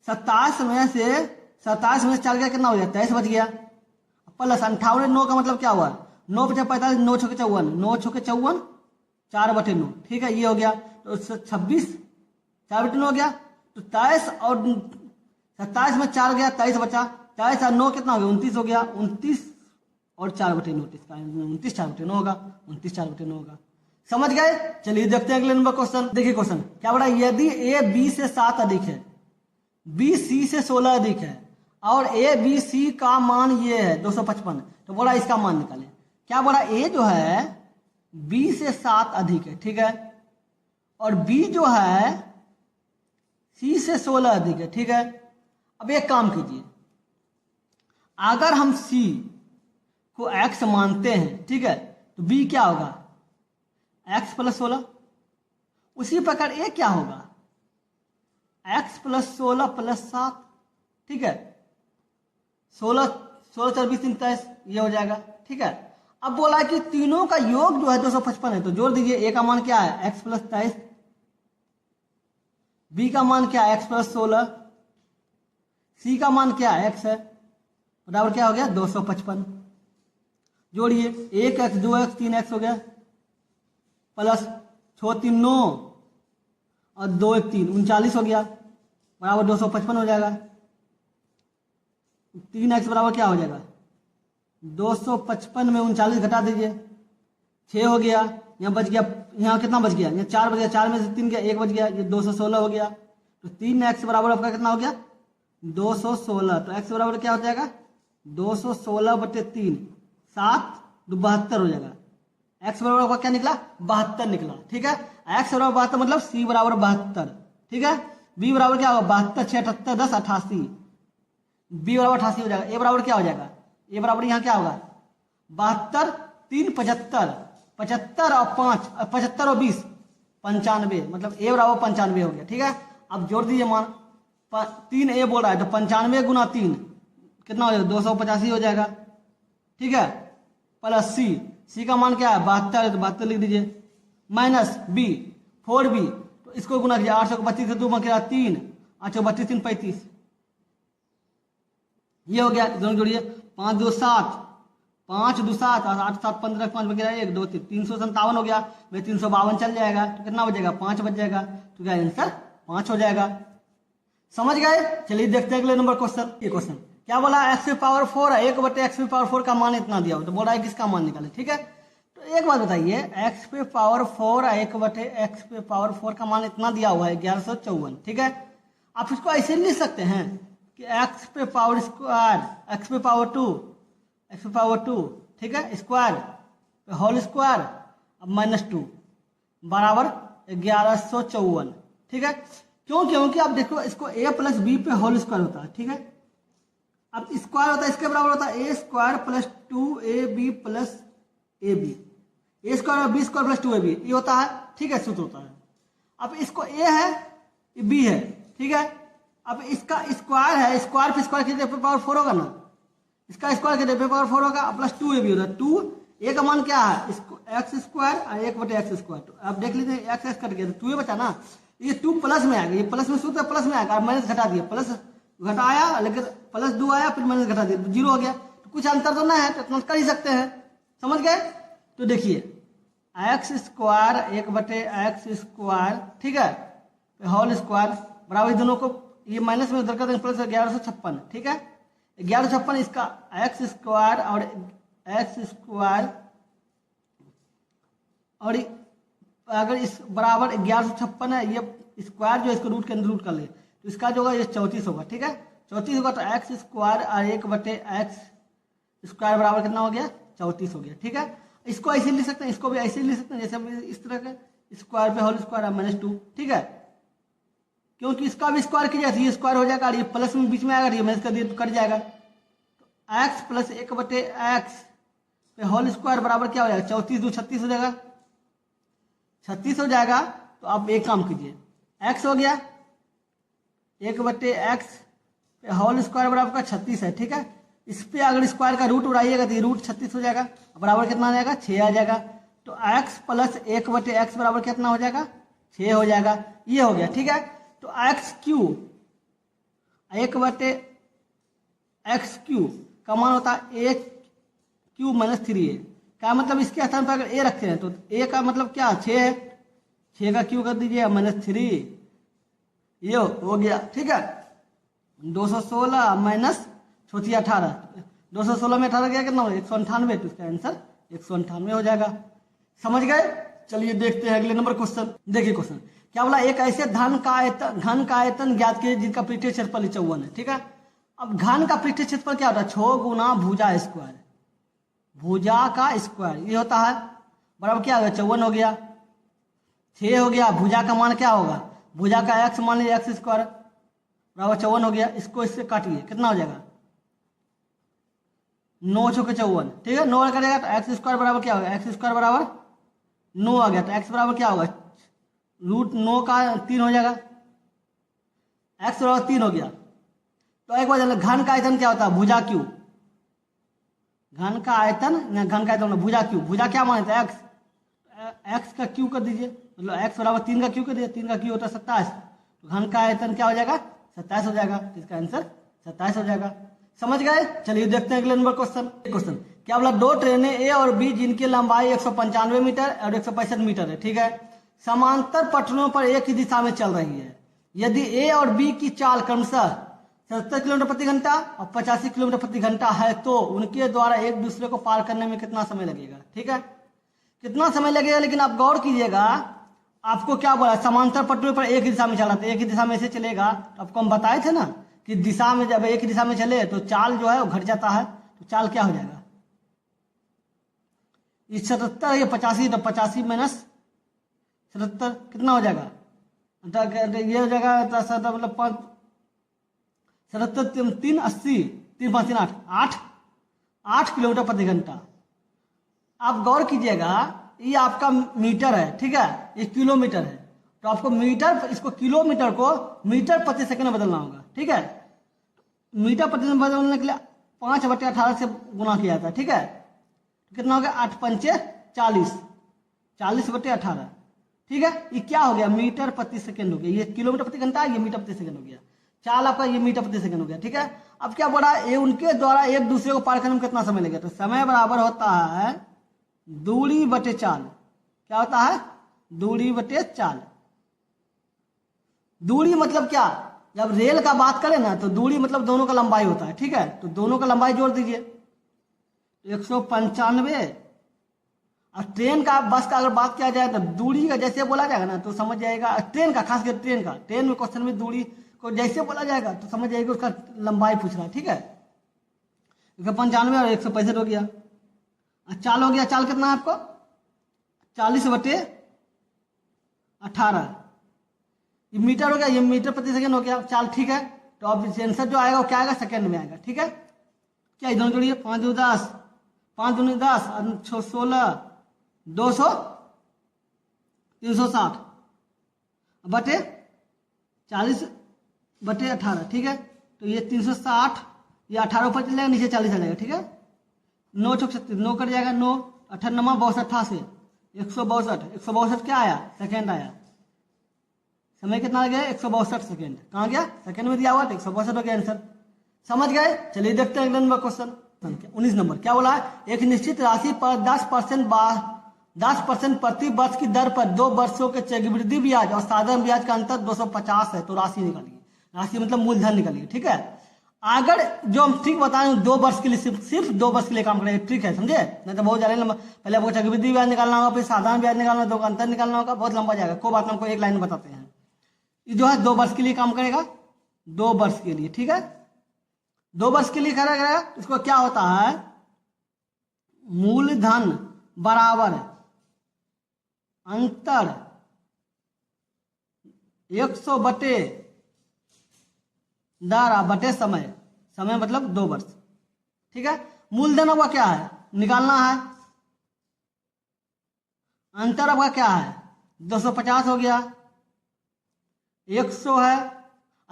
27 में से 4 गया, कितना हो गया 23 बच गया, प्लस 58/9 का मतलब क्या हुआ 9 × 45, 9 × 6 = 54, 9 × 6 = 54, 4/9। ठीक है, ये हो गया, तो 26 4/9 हो गया, तो 23 और 27 में 4 गया, 23 बचा, 23 और 9 कितना हो गया 29 हो गया, 29 और 4/9, 29 4/9 होगा, 29 4/9 होगा। समझ गए? चलिए देखते हैं अगले नंबर क्वेश्चन। देखिए क्वेश्चन क्या बोला, यदि a b से 7 अधिक है, b c से 16 अधिक है, और a b c का मान ये है 255, तो बोला इसका मान निकाले। क्या बोला, a जो है b से 7 अधिक है, ठीक है, और b जो है c से 16 अधिक है, ठीक है। अब एक काम कीजिए, अगर हम c को x मानते हैं, ठीक है, तो b क्या होगा x + 16, उसी प्रकार a क्या होगा x + 16 + 7, ठीक है, 16 4 20 23, ये हो जाएगा, ठीक है। अब बोला कि तीनों का योग जो है 255 है, तो जोड़ दीजिए। a का मान क्या है x + 23, b का मान क्या है x + 16, c का मान क्या है x है, बराबर क्या हो गया 255। जोड़िए, 1x 2x 3x हो गया, प्लस 6 3 9 और 2 1 3 39 हो गया, बराबर 255 हो जाएगा। 3x बराबर क्या हो जाएगा, 255 में 39 घटा दीजिए, 6 हो गया। यहाँ बच गया, यहाँ कितना बच गया, यहाँ 4 बच गया, 4 में से 3 गया, 1 बच गया, ये 216 हो गया। तो 3x बराबर आपका कितना हो गया, 216। तो x बराबर क्या हो जाएगा, 216/3, 7 2 72 हो जाएगा। x बराबर आपका क्या निकला, 72 निकला। ठीक है, x बराबर 72 मतलब c बराबर 72। ठीक है, b बराबर क्या होगा, 72 6 78 10 88, b बराबर 88 हो जाएगा। a बराबर क्या हो जाएगा, a बराबर यहाँ क्या होगा, 72 3 75, 75 और 5 75 और 20 95, मतलब a बराबर 95 हो गया। ठीक है, अब जोड़ दीजिए मान, 3 a बोल रहा है तो 95 गुना 3 कितना हो जाएगा, 285 हो जाएगा। ठीक है, प्लस c का मान क्या है, 72 है तो 72 लिख दीजिए, माइनस b 4b, तो इसको गुना कीजिए, 8 को 32 से 2 में 3, 8 32 3 35, ये हो गया। दोनों जोड़िए, 5 2 7, 5 2 7 और 8 7 15, 5 बगैरह 1 2 3 357 हो गया। मैं 352 चल जाएगा तो कितना बचेगा, 5 बच जाएगा। तो क्या आंसर 5 हो जाएगा। समझ गए। चलिए देखते हैं अगले नंबर क्वेश्चन। ये क्वेश्चन क्या बोला, x⁴ है, 1/x⁴ का मान इतना दिया हो, तो बोला है किसका मान निकाले। ठीक है, तो एक बात बताइए, x⁴ 1/x⁴ का मान इतना दिया हुआ है 1154। ठीक है, आप इसको ऐसे लिख सकते हैं कि x⁴2 ठीक है, स्क्वायर होल स्क्वायर अब -2 बराबर 1154। ठीक है, क्योंकि आप देखो इसको a + b पे होल स्क्वायर होता है। ठीक है, अब स्क्वायर होता है, इसके बराबर होता है a² + 2ab + ab, a² और b² + 2ab ये होता है। ठीक है, सूत्र होता है। अब इसको a है, ये b है। ठीक है, अब इसका स्क्वायर है, स्क्वायर पे स्क्वायर की पावर 4 होगा ना, इसका स्क्वायर की पावर 4 होगा, प्लस 2ab होता है। 2a का मान क्या है, x² और 1/x²। तो आप देख लीजिए x कट गया तो 2a बचा ना, ये 2 प्लस में आएगा, ये प्लस में सूत्र प्लस में आएगा, और माइनस घटा दिया, प्लस घटाया लेकिन +2 आया, फिर माइनस घटा दिया तो 0 हो गया। तो कुछ अंतर तो नहीं है, तो इतना कर ही सकते हैं। समझ गए। तो देखिए x² 1/x², ठीक है, होल स्क्वायर बराबर दोनों को ये माइनस में उधर कर देंगे, प्लस 1156। ठीक है, 1156 इसका x² और x² और अगर इस बराबर 1156 है, ये स्क्वायर जो इसको रूट के अंदर रूट कर ले तो इसका जो होगा ये 34 होगा। ठीक है, 34 होगा तो x² और 1/x² बराबर कितना हो गया, 34 हो गया। ठीक है, इसको ऐसे लिख सकते हैं, इसको भी ऐसे लिख सकते हैं, जैसे इस तरह के स्क्वायर पे होल स्क्वायर -2। ठीक है, क्योंकि इसका भी स्क्वायर किया जाए ये स्क्वायर हो जाएगा, और ये प्लस में बीच में आएगा, ये माइनस कर दिए तो कट जाएगा। तो x + 1/x पे होल स्क्वायर बराबर क्या हो जाएगा, 34 2 36 हो जाएगा, 36 हो जाएगा। तो आप एक काम कीजिए, x हो गया 1/x पे होल स्क्वायर बराबर का 36 है। ठीक है, इस पे अगर स्क्वायर का रूट उड़ाइएगा तो ये रूट 36 हो जाएगा, बराबर कितना आ जाएगा, 6 आ जाएगा। तो x + 1/x बराबर कितना हो जाएगा, 6 हो जाएगा। ये हो गया। ठीक है, तो x³ 1/x³ का मान होता है a³ - 3a। क्या मतलब, इसके स्थान पर अगर a रखते हैं तो a का मतलब क्या, 6 है, 6 का क्यू कर दीजिए -3, ये हो गया। ठीक है, 216 माइनस 18, 216 में 18 गया कितना हो गया, 198। तो इसका आंसर 198 हो जाएगा। समझ गए। चलिए देखते हैं अगले नंबर क्वेश्चन। देखिए क्वेश्चन क्या बोला, एक ऐसे घन का आयतन ज्ञात कीजिए जिनका पृष्ठीय क्षेत्रफल 54 है। ठीक है, अब घन का पृष्ठीय क्षेत्रफल क्या होता है, 6 गुना भुजा स्क्वायर, भुजा का स्क्वायर ये होता है, बराबर क्या हो गया, 54 हो गया। 6 हो गया, भुजा का मान क्या होगा, भुजा का x मान लीजिए x² बराबर 54 हो गया। इसको इससे काटिए कितना हो जाएगा, 9 × 54। ठीक है, 9 करेगा तो x² बराबर क्या होगा, x² बराबर 9 आ गया, तो x बराबर क्या होगा, √9 का 3 हो जाएगा, x बराबर 3 हो गया। तो एक बार घन का आयतन क्या होता है, भुजा क्यू, घन का आयतन भुजा क्यू, भुजा क्या मानते हैं, x का क्यू कर दीजिए, मतलब x बराबर 3 का क्यू कर दिया, 3 का क्यू होता है 27। तो घन का आयतन क्या हो जाएगा, 27 हो जाएगा। तो इसका आंसर 27 हो जाएगा। समझ गए। चलिए देखते हैं अगले नंबर क्वेश्चन क्या बोला, 2 ट्रेनें A और B जिनकी लंबाई 195 मीटर और 165 मीटर है। ठीक है, समांतर पटरियों पर एक ही दिशा में चल रही है। यदि ए और बी की चाल क्रमशः 70 किलोमीटर प्रति घंटा और 85 किलोमीटर प्रति घंटा है तो उनके द्वारा एक दूसरे को पार करने में कितना समय लगेगा। ठीक है, कितना समय लगेगा, लेकिन आप गौर कीजिएगा, आपको क्या बोला, समांतर पटरियों पर एक ही दिशा में चला था, एक ही दिशा में से चलेगा। तो आपको हम बताए थे ना कि दिशा में जब एक ही दिशा में चले तो चाल जो है वो घट जाता है। तो चाल क्या हो जाएगा, इस 77 ये 85, तो 85 माइनस 77 कितना हो जाएगा, ये हो जाएगा मतलब 77 3 80 3 5 3 8 किलोमीटर प्रति घंटा। आप गौर कीजिएगा, ये आपका मीटर है, ठीक है, ये किलोमीटर है, तो आपको मीटर, इसको किलोमीटर को मीटर प्रति सेकंड में बदलना होगा। ठीक है, मीटर प्रति सेकंड बदलने के लिए 5/18 से गुना किया जाता है। ठीक है, कितना हो गया, 8 पंचे 40, 40/18। ठीक है, ये क्या हो गया, मीटर प्रति सेकंड हो गया। ये किलोमीटर प्रति घंटा, ये मीटर प्रति सेकंड हो गया। चाल आपका ये मीटर प्रति सेकंड हो गया। ठीक है, अब क्या बोला, ये उनके द्वारा एक दूसरे को पार करने में कितना समय लगेगा। तो समय बराबर होता है दूरी बटे चाल। क्या होता है, दूरी बटे चाल। दूरी मतलब क्या, जब रेल का बात करें ना तो दूरी मतलब दोनों का लंबाई होता है। ठीक है, तो दोनों का लंबाई जोड़ दीजिए, 195। और ट्रेन का, बस का अगर बात किया जाए तो दूरी का जैसे बोला जाएगा ना तो समझ जाएगा, ट्रेन का, खास कर ट्रेन में क्वेश्चन में दूरी को जैसे बोला जाएगा तो समझ जाएगा उसका लंबाई पूछ रहा है। ठीक है, 195 और 165 हो गया। चाल हो गया, चाल कितना है आपको, 40/18। ये मीटर हो गया, ये मीटर प्रति सेकंड हो गया चाल। ठीक है, तो अब आंसर जो आएगा वो क्या आएगा, सेकंड में आएगा। ठीक है, क्या इधर जोड़िए, 5 दूनी 10, 5 दूनी 10, 16, 200, 360 बटे 40/18। ठीक है, तो ये 360, ये 18 ऊपर चलेगा, नीचे 40 आ जाएगा। ठीक है, 9 चौक 36, 9 कट जाएगा, 9 98 62 162, 162 क्या आया, सेकेंड आया। समय कितना आ गया, 162 सेकेंड। कहाँ गया, सेकेंड में दिया हुआ, तो 162 हो गया आंसर। समझ गए, चलिए देखते हैं अगला नंबर क्वेश्चन। 19 नंबर क्या बोला है, एक निश्चित राशि पर 10% प्रति वर्ष की दर पर 2 वर्षों के चक्रवृद्धि ब्याज और साधारण ब्याज का अंतर 250 है। तो राशि निकालिए, राशि मतलब मूलधन निकालिए। ठीक है, अगर जो हम ट्रिक बताए 2 वर्ष के लिए, सिर्फ 2 वर्ष के लिए काम करेंगे, ट्रिक है, समझे, नहीं तो बहुत ज्यादा पहले आपको चक्रवृद्धि ब्याज निकालना होगा, फिर साधारण ब्याज निकालना होगा, 2 का अंतर निकालना होगा, बहुत लंबा जाएगा। कोई बात नहीं, हमको एक लाइन में बताते हैं। ये जो है 2 वर्ष के लिए काम करेगा, 2 वर्ष के लिए। ठीक है, 2 वर्ष के लिए करेगा, इसको क्या होता है, मूलधन बराबर अंतर 100 बटे दर बटे समय। समय मतलब 2 वर्ष। ठीक है, मूलधन आपका क्या है, निकालना है। अंतर आपका क्या है, 250 हो गया, 100 है,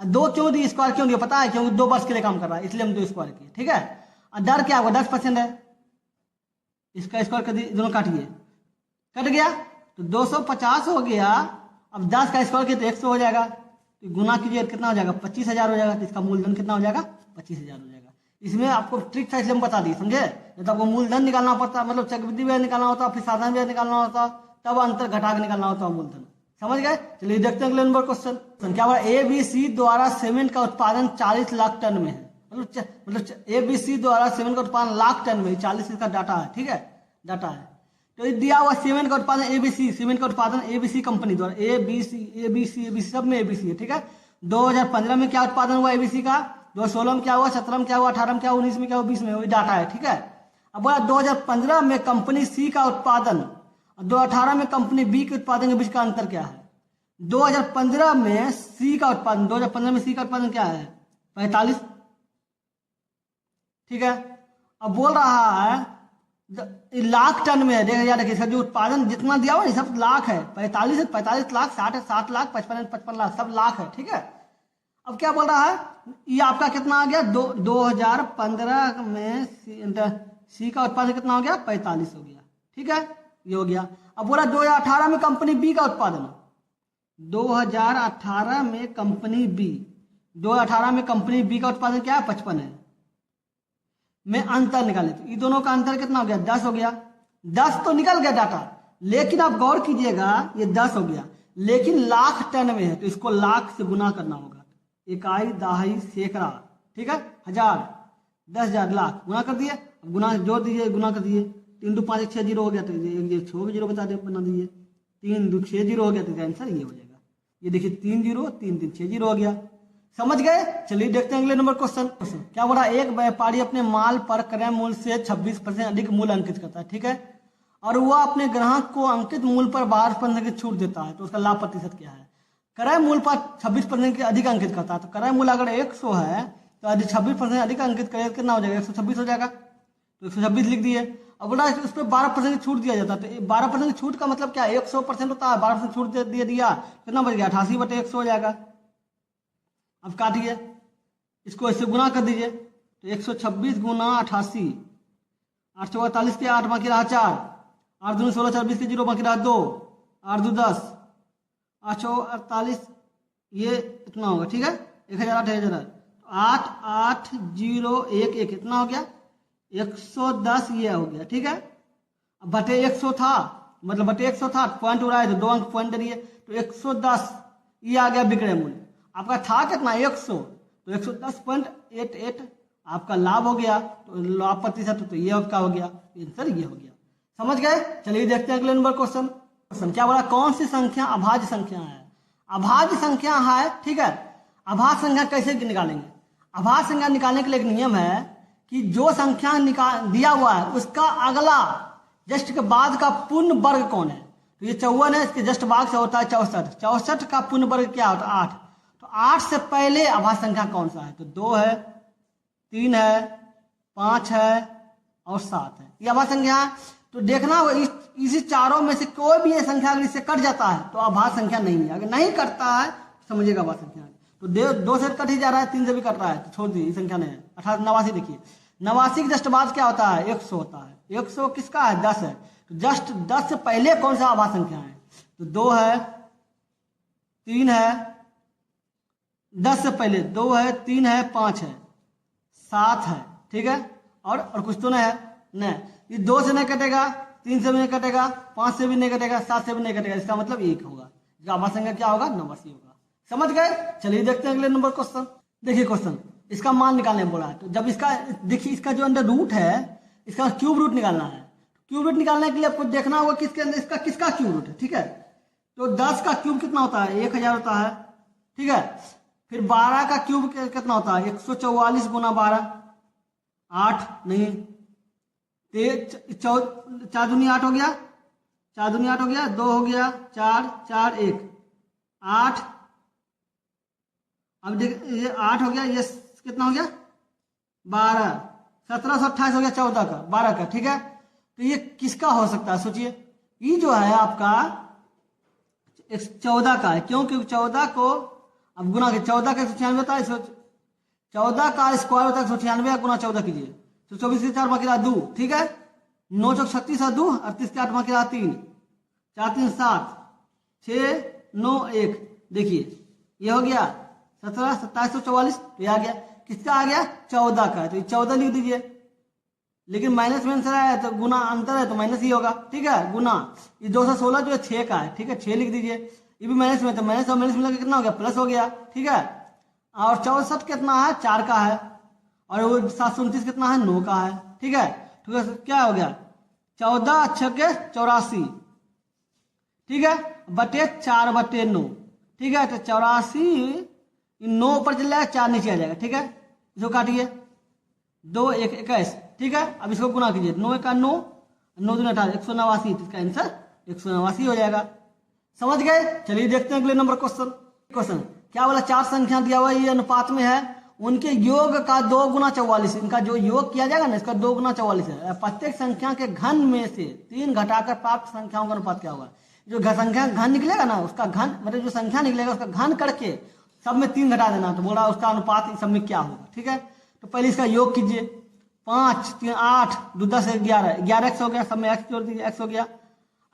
2 क्यों दी, स्क्वायर क्यों दिया, पता है, क्योंकि 2 वर्ष के लिए काम कर रहा है, इसलिए हम 2 स्क्वायर किए। ठीक है, और दर क्या होगा, 10% है, इसका स्क्वायर कर दिए, दोनों काटिए, कट गया, तो 250 हो गया। अब 10 का स्क्वायर किया तो 100 हो जाएगा, तो गुना कीजिए, कितना हो जाएगा, 25,000 हो जाएगा। तो इसका मूलधन कितना हो जाएगा, 25,000 हो जाएगा। इसमें आपको ट्रिक था, इसलिए हम बता दिए, समझे। तो आपको मूलधन निकालना पड़ता, मतलब चक्रवृद्धि ब्याज निकालना होता, फिर साधारण ब्याज निकालना होता, तब अंतर घटा के निकालना होता मूलधन। समझ गए, चलिए देखते हैं अगले नंबर क्वेश्चन। क्या हुआ, ABC द्वारा सीमेंट का उत्पादन 40 लाख टन में है। मतलब ABC द्वारा सीमेंट का उत्पादन लाख टन में, 40 इसका डाटा है। ठीक है, डाटा है। तो दिया हुआ सीमेंट का उत्पादन ABC, सीमेंट का उत्पादन ABC कंपनी द्वारा, ABC सब में ABC है। ठीक है, 2015 में क्या उत्पादन हुआ ABC का, 2016 में क्या हुआ, 17 में क्या हुआ, 18 में क्या हुआ, 19 में क्या हुआ, 20 में, वही डाटा है। ठीक है, अब बोला 2015 में कंपनी C का उत्पादन और 2018 में कंपनी B के उत्पादन के बीच का अंतर क्या है। 2015 में C का उत्पादन, 2015 में C का उत्पादन क्या है, 45। ठीक है, अब बोल रहा है लाख टन में है। देखिए इसका जो उत्पादन जितना दिया हुआ है सब लाख है, 45 लाख, 60 लाख, 55 लाख, सब लाख है। ठीक है, अब क्या बोल रहा है, ये आपका कितना आ गया, 2015 में सी का उत्पादन कितना हो गया, 45 हो गया। ठीक है, ये हो गया। अब बोला 2018 में कंपनी बी का उत्पादन, 2018 में कंपनी बी, 2018 में कंपनी बी का उत्पादन क्या है, 55 है। में अंतर निकाले तो ये दोनों का अंतर कितना हो गया, 10 हो गया। 10 तो निकल गया डाटा, लेकिन आप गौर कीजिएगा ये 10 हो गया, लेकिन लाख टन में है तो इसको लाख से गुना करना होगा। इकाई, दहाई, सैकड़ा, ठीक है, हजार, 10,000, लाख, गुना कर दिए। अब गुना जोड़ दीजिए, गुना कर दिए, 3 2 5 6 जीरो हो गया, तो ये 6 जीरो बना दीजिए, 3 2 6 जीरो हो गया, तो आंसर ये हो जाएगा। ये देखिए 3 जीरो 3 3 6 जीरो हो गया। समझ गए? चलिए देखते हैं अगले नंबर क्वेश्चन। क्या बोला? एक व्यापारी अपने माल पर क्रय मूल्य से 26% अधिक मूल्य अंकित करता है, ठीक है, और वह अपने ग्राहक को अंकित मूल्य पर 12% की छूट देता है, तो उसका लाभ प्रतिशत क्या है? क्रय मूल्य पर 26% की अधिक अंकित करता है, तो क्रय मूल्य अगर 100 है तो 26% अधिक अंकित करेगा, कितना हो जाएगा? 126 हो जाएगा, तो 126 लिख दिए। अब बोला उस पर 12% की छूट दिया जाता है, तो 12% की छूट का मतलब क्या है? 100% होता है, 12% छूट दे दिया, कितना बच गया? 88/100 हो जाएगा। अब काटिए, इसको इससे गुना कर दीजिए, तो 126 गुना 88, 8 चौका 48 के 8 बाकी रहा 4, 8 दूनी 16, 24 के 0 बाकी रहा 2, 8 2 10, 8 चौका 48, ये इतना होगा, ठीक है, 1008 1000, 8 8 0 1 1 इतना हो गया, 110 ये हो गया, ठीक है। अब बटे 100 था, मतलब बटे 100 था, पॉइंट उड़ाए तो 2 अंक पॉइंट दिए, तो 110 ये आ गया विक्रय मूल्य। आपका था कितना? 100, तो 110.88 आपका लाभ हो गया, तो लाभ प्रतिशत, तो ये आपका हो गया, आंसर ये हो गया। समझ गए? चलिए देखते हैं अगले नंबर क्वेश्चन। क्या बोला? कौन सी संख्या अभाज्य संख्या है? अभाज्य संख्या है, ठीक है। अभाज्य संख्या कैसे निकालेंगे? अभाज्य संख्या निकालने के लिए एक नियम है कि जो संख्या दिया हुआ है उसका अगला जस्ट के बाद का पूर्ण वर्ग कौन है? तो ये 54 है, इसके जस्ट बाद से होता है 64, 64 का पूर्ण वर्ग क्या होता है? 8, तो 8 से पहले अभाज्य संख्या कौन सा है? तो 2 है, 3 है, 5 है और 7 है, ये अभाज्य संख्या है। तो देखना इसी चारों में से कोई भी ये संख्या अगर इससे कट जाता है तो अभाज्य संख्या नहीं है, अगर नहीं कटता है तो समझिएगा अभाज्य संख्या है। तो 2 से कट ही जा रहा है, 3 से भी कट रहा है, तो छोड़ दीजिए, संख्या नहीं है। 89 देखिए, 89 के जस्ट बाद क्या होता है? 100 होता है। 100 किसका है? 10 है, तो जस्ट 10 से पहले कौन सा अभाज्य संख्या है? तो 2 है, 3 है, 10 से पहले 2 है, 3 है, 5 है, 7 है, ठीक है, और कुछ तो नहीं है, नहीं, ये 2 से नहीं कटेगा, 3 से भी नहीं कटेगा, 5 से भी नहीं कटेगा, 7 से भी नहीं कटेगा, इसका मतलब 1 होगा। इसका अभाज्य संख्या क्या होगा? 89 होगा। समझ गए? चलिए देखते हैं अगले नंबर क्वेश्चन। देखिए क्वेश्चन, इसका मान निकालने बोला है, तो जब इसका देखिए इसका जो अंदर रूट है इसका क्यूब रूट निकालना है। क्यूब रूट निकालने के लिए आपको देखना होगा किसके अंदर इसका किसका क्यूब रूट है, ठीक है। तो 10 का क्यूब कितना होता है? 1000 होता है, ठीक है। फिर 12 का क्यूब कितना होता है? 144 गुना 12, 8 नहीं, 4 दूनी 8 हो गया, 4 दूनी 8 हो गया, 2 हो गया, 4 4 1 8। अब देख ये 8 हो गया, ये कितना हो गया? 12, 1728 हो गया 14 का, 12 का, ठीक है। तो ये किसका हो सकता है? सोचिए, ये जो है आपका 14 का है, क्योंकि 14 को अब गुना के 14 का 196 होता है, 14 का स्क्वायर होता है 196, गुना 14 कीजिए, तो 24 के 4 बाकी रहा 2, ठीक है। 9 चौक 36 है 2, 38 के 8 बाकी रहा 3, 4 3 7, 6 9 1, देखिए ये हो गया 17 2744, तो ये आ गया, किसका आ गया? 14 का है, तो 14 लिख दीजिए, लेकिन माइनस में आंसर आया तो गुना अंतर है तो माइनस ही होगा, ठीक है, गुना। ये 216 जो है 6 का है, ठीक है, 6 लिख दीजिए। ये भी माइनस में, तो माइनस और माइनस मिलकर कितना हो गया? प्लस हो गया, ठीक है। और 64 कितना है? 4 का है, और वो 729 कितना है? 9 का है, ठीक है। तो क्या हो गया? 14 अच्छे के 84, ठीक है, बटे 4 बटे 9, ठीक है। तो 84 9 ऊपर चल जाएगा, 4 नीचे आ जाएगा, ठीक है। इसको काटिए, 2 1 21, ठीक है। अब इसको गुना कीजिए, 9 1 9, 9 2 18, 189, इसका आंसर 189 हो जाएगा। समझ गए? चलिए देखते हैं अगले नंबर क्वेश्चन। क्या बोला? 4 संख्या दिया हुआ ये अनुपात में है, उनके योग का 2 गुना 44, इनका जो योग किया जाएगा ना इसका 2 गुना 44 है। प्रत्येक संख्या के घन में से 3 घटाकर प्राप्त संख्याओं का अनुपात क्या होगा? जो संख्या घन निकलेगा ना उसका घन, मतलब जो संख्या निकलेगा उसका घन करके सब में 3 घटा देना, तो बोला उसका अनुपात इस सब में क्या होगा, ठीक है। तो पहले इसका योग कीजिए, 5 3 8 2 10 11, 11 x हो गया, सब में x जोड़ दीजिए, x हो गया।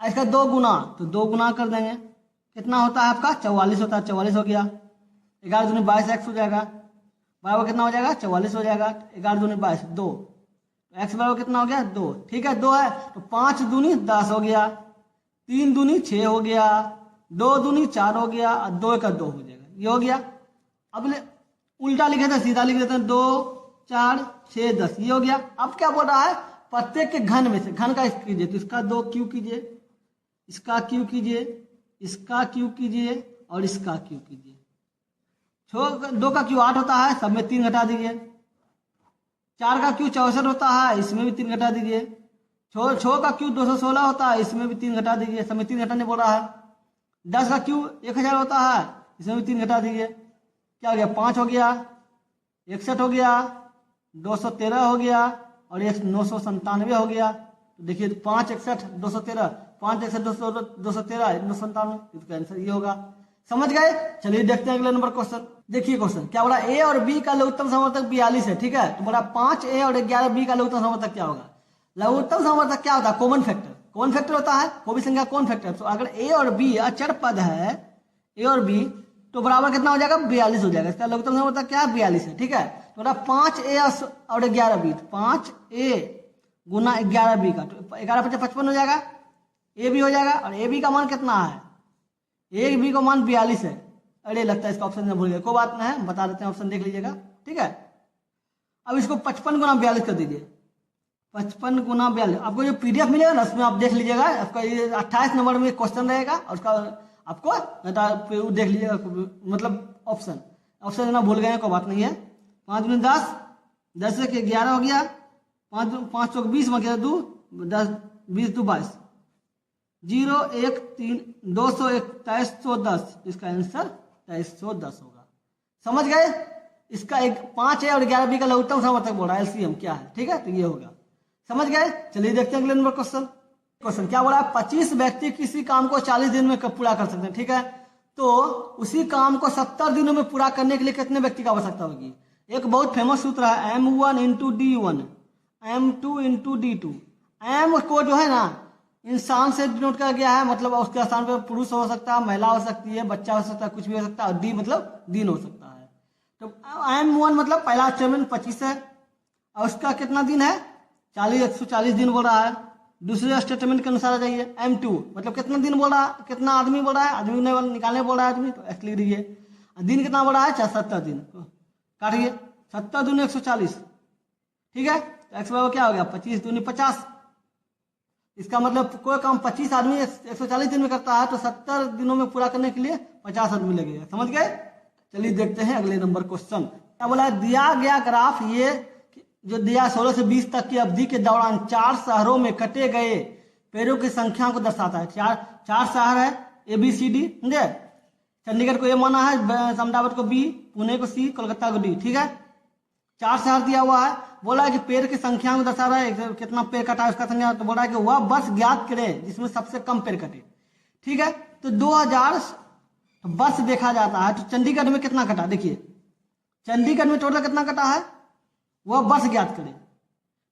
इसका 2 गुना, तो 2 गुना कर देंगे, कितना होता है आपका? 44 होता है, 44 हो गया। 11 दूनी 22 x हो जाएगा, बराबर कितना हो जाएगा? 44 हो जाएगा। 11 दूनी 22 2, तो x बराबर कितना हो गया? 2, ठीक है, 2 है, तो 5 दूनी 10 हो गया, 3 दूनी 6 हो गया, 2 दूनी 4 हो गया और 2 का 2 हो जाएगा, ये हो गया। अब उल्टा लिखे थे, सीधा लिख देते हैं, 2 4 6 10, ये हो गया। अब क्या बोल रहा है, प्रत्येक के घन में से घन का कीजिए, तो इसका 2 क्यू कीजिए, इसका क्यू कीजिए, इसका क्यू कीजिए और इसका क्यू कीजिए। 2 का क्यू 8 होता है, सब में 3 घटा दीजिए। 4 का क्यू 64 होता है, इसमें भी 3 घटा दीजिए। 6 का क्यू 216 होता है, इसमें भी 3 घटा दीजिए, सब में 3 घटाने बोल रहा है। 10 का क्यू 1000 होता है, इसमें भी 3 घटा दीजिए। क्या हो गया, 5 हो गया, 61 हो गया, 213 हो गया और 997 हो गया। तो देखिए 5 61 213, 5 61 213 997, इसका आंसर ये होगा। समझ गए? चलिए देखते हैं अगले नंबर क्वेश्चन। देखिए क्वेश्चन क्या बोला, ए और बी का लघुत्तम समवर्तक 42 है, ठीक है। तो बोला 5a और 11b का लघुत्तम समवर्तक क्या होगा। लघुत्तम समवर्तक क्या होता है, कॉमन फैक्टर। कॉमन फैक्टर होता है कोई भी संख्या कॉमन फैक्टर। तो अगर a और b अचर पद है, a और b, तो बराबर कितना हो जाएगा, 42 हो जाएगा। इसका लघुत्तम समवर्तक क्या है, 42 है, ठीक है। तो बोला 5a और 11b, 5a गुना 11b का, तो 11 5 55 हो जाएगा, ए भी हो जाएगा। और ए बी का मान कितना है, ए बी का मान 42 है। अरे लगता है इसका ऑप्शन में भूल गया, कोई बात नहीं है, बता देते हैं, ऑप्शन देख लीजिएगा, ठीक है। अब इसको 55 गुना 42 कर दीजिए, 55 गुना 42। आपको जो पीडीएफ मिलेगा ना, उसमें आप देख लीजिएगा, आपका ये 28 नंबर में क्वेश्चन रहेगा और उसका आपको देख लीजिएगा, मतलब ऑप्शन देना भूल गए, कोई बात नहीं है। 5 दूनी 10, 10 से 11 हो गया, 5 चौक 20 में गया 2, 10 20 2 22, 0 1 3 221 2310, इसका आंसर 2310 होगा। समझ गए? इसका 5 है और 11b का लघुत्तम समवर्तक बोल रहा है, एलसीएम क्या है, ठीक है, तो ये होगा। समझ गए? चलिए देखते हैं अगले नंबर क्वेश्चन क्या बोला है, 25 व्यक्ति किसी काम को 40 दिन में पूरा कर सकते हैं, ठीक है। तो उसी काम को 70 दिनों में पूरा करने के लिए कितने व्यक्ति की आवश्यकता होगी। एक बहुत फेमस सूत्र है, M1 into D1, M2 into D2। M को जो है ना इंसान से डिनोट किया गया है, मतलब उसके स्थान पर पुरुष हो सकता है, महिला हो सकती है, बच्चा हो सकता है, कुछ भी हो सकता है। और डी मतलब दिन हो सकता है। तो M1 मतलब पहला स्टेटमेंट 25 है और उसका कितना दिन है, 140 दिन बोल रहा है। दूसरे स्टेटमेंट के अनुसार आ जाइए, M2 मतलब कितना दिन बोल रहा है, कितना आदमी बोल रहा है, आदमी निकालने बोल रहा है आदमी, तो एक्स लिख दीजिए। दिन कितना बोल रहा है, 70 दिन, काटिए, 70 दूनी 140, ठीक है। तो एक्स बराबर क्या हो गया, 25 दूनी 50। इसका मतलब कोई काम 25 आदमी 140 दिन में करता है, तो 70 दिनों में पूरा करने के लिए 50 आदमी लगेगा। समझ गए? चलिए देखते हैं अगले नंबर क्वेश्चन। क्या बोला है, दिया गया ग्राफ ये जो दिया 16 से 20 तक की अवधि के दौरान 4 शहरों में कटे गए पेड़ों की संख्या को दर्शाता है। चार शहर है ABCD, समझे। चंडीगढ़ को ए माना है, अहमदाबाद को B, पुणे को C, कोलकाता को D, ठीक है। 4 शहर दिया हुआ है। बोला है कि पेड़ की संख्या को दर्शा रहा है, कितना पेड़ कटा है उसका संख्या। तो बोला है कि वह वर्ष ज्ञात करे जिसमें सबसे कम पेड़ कटे, ठीक है। तो 2000 वर्ष देखा जाता है, तो चंडीगढ़ में कितना कटा, देखिए चंडीगढ़ में टोटल कितना कटा है, वह वर्ष ज्ञात करे।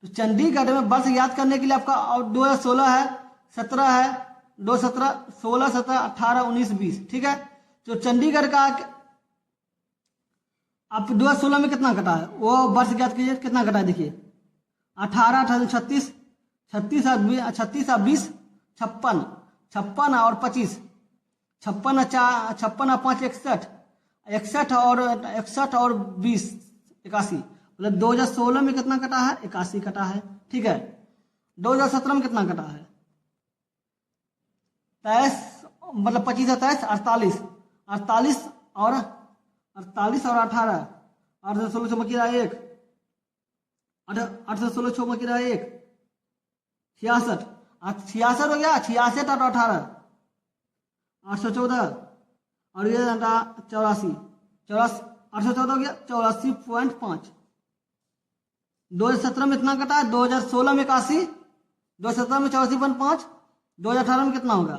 तो चंडीगढ़ में वर्ष ज्ञात करने के लिए आपका 2016 है, 17 है, 2017 16 17 18 19 20, ठीक है। तो चंडीगढ़ का आप 2016 में कितना कटा है, वो वर्ष ज्ञात कीजिए, कितना कटा है देखिए, 18 18 36 36 और 20 56 56 और 25, 56 और 5 61 61 और 20 81, मतलब 2016 में कितना कटा है, 81 कटा है, ठीक है। 2017 में कितना कटा है, 23 मतलब 25 27 48 48 और 18 8 से 16 मकीरा 1 8 से 16 6 मकीरा 1 66 66 हो गया, 66 और 18 814 और ये 84 814 हो गया 84.5। 2017 में इतना कटा है, 2016 में 81, 2017 में 84.5, 2018 में कितना होगा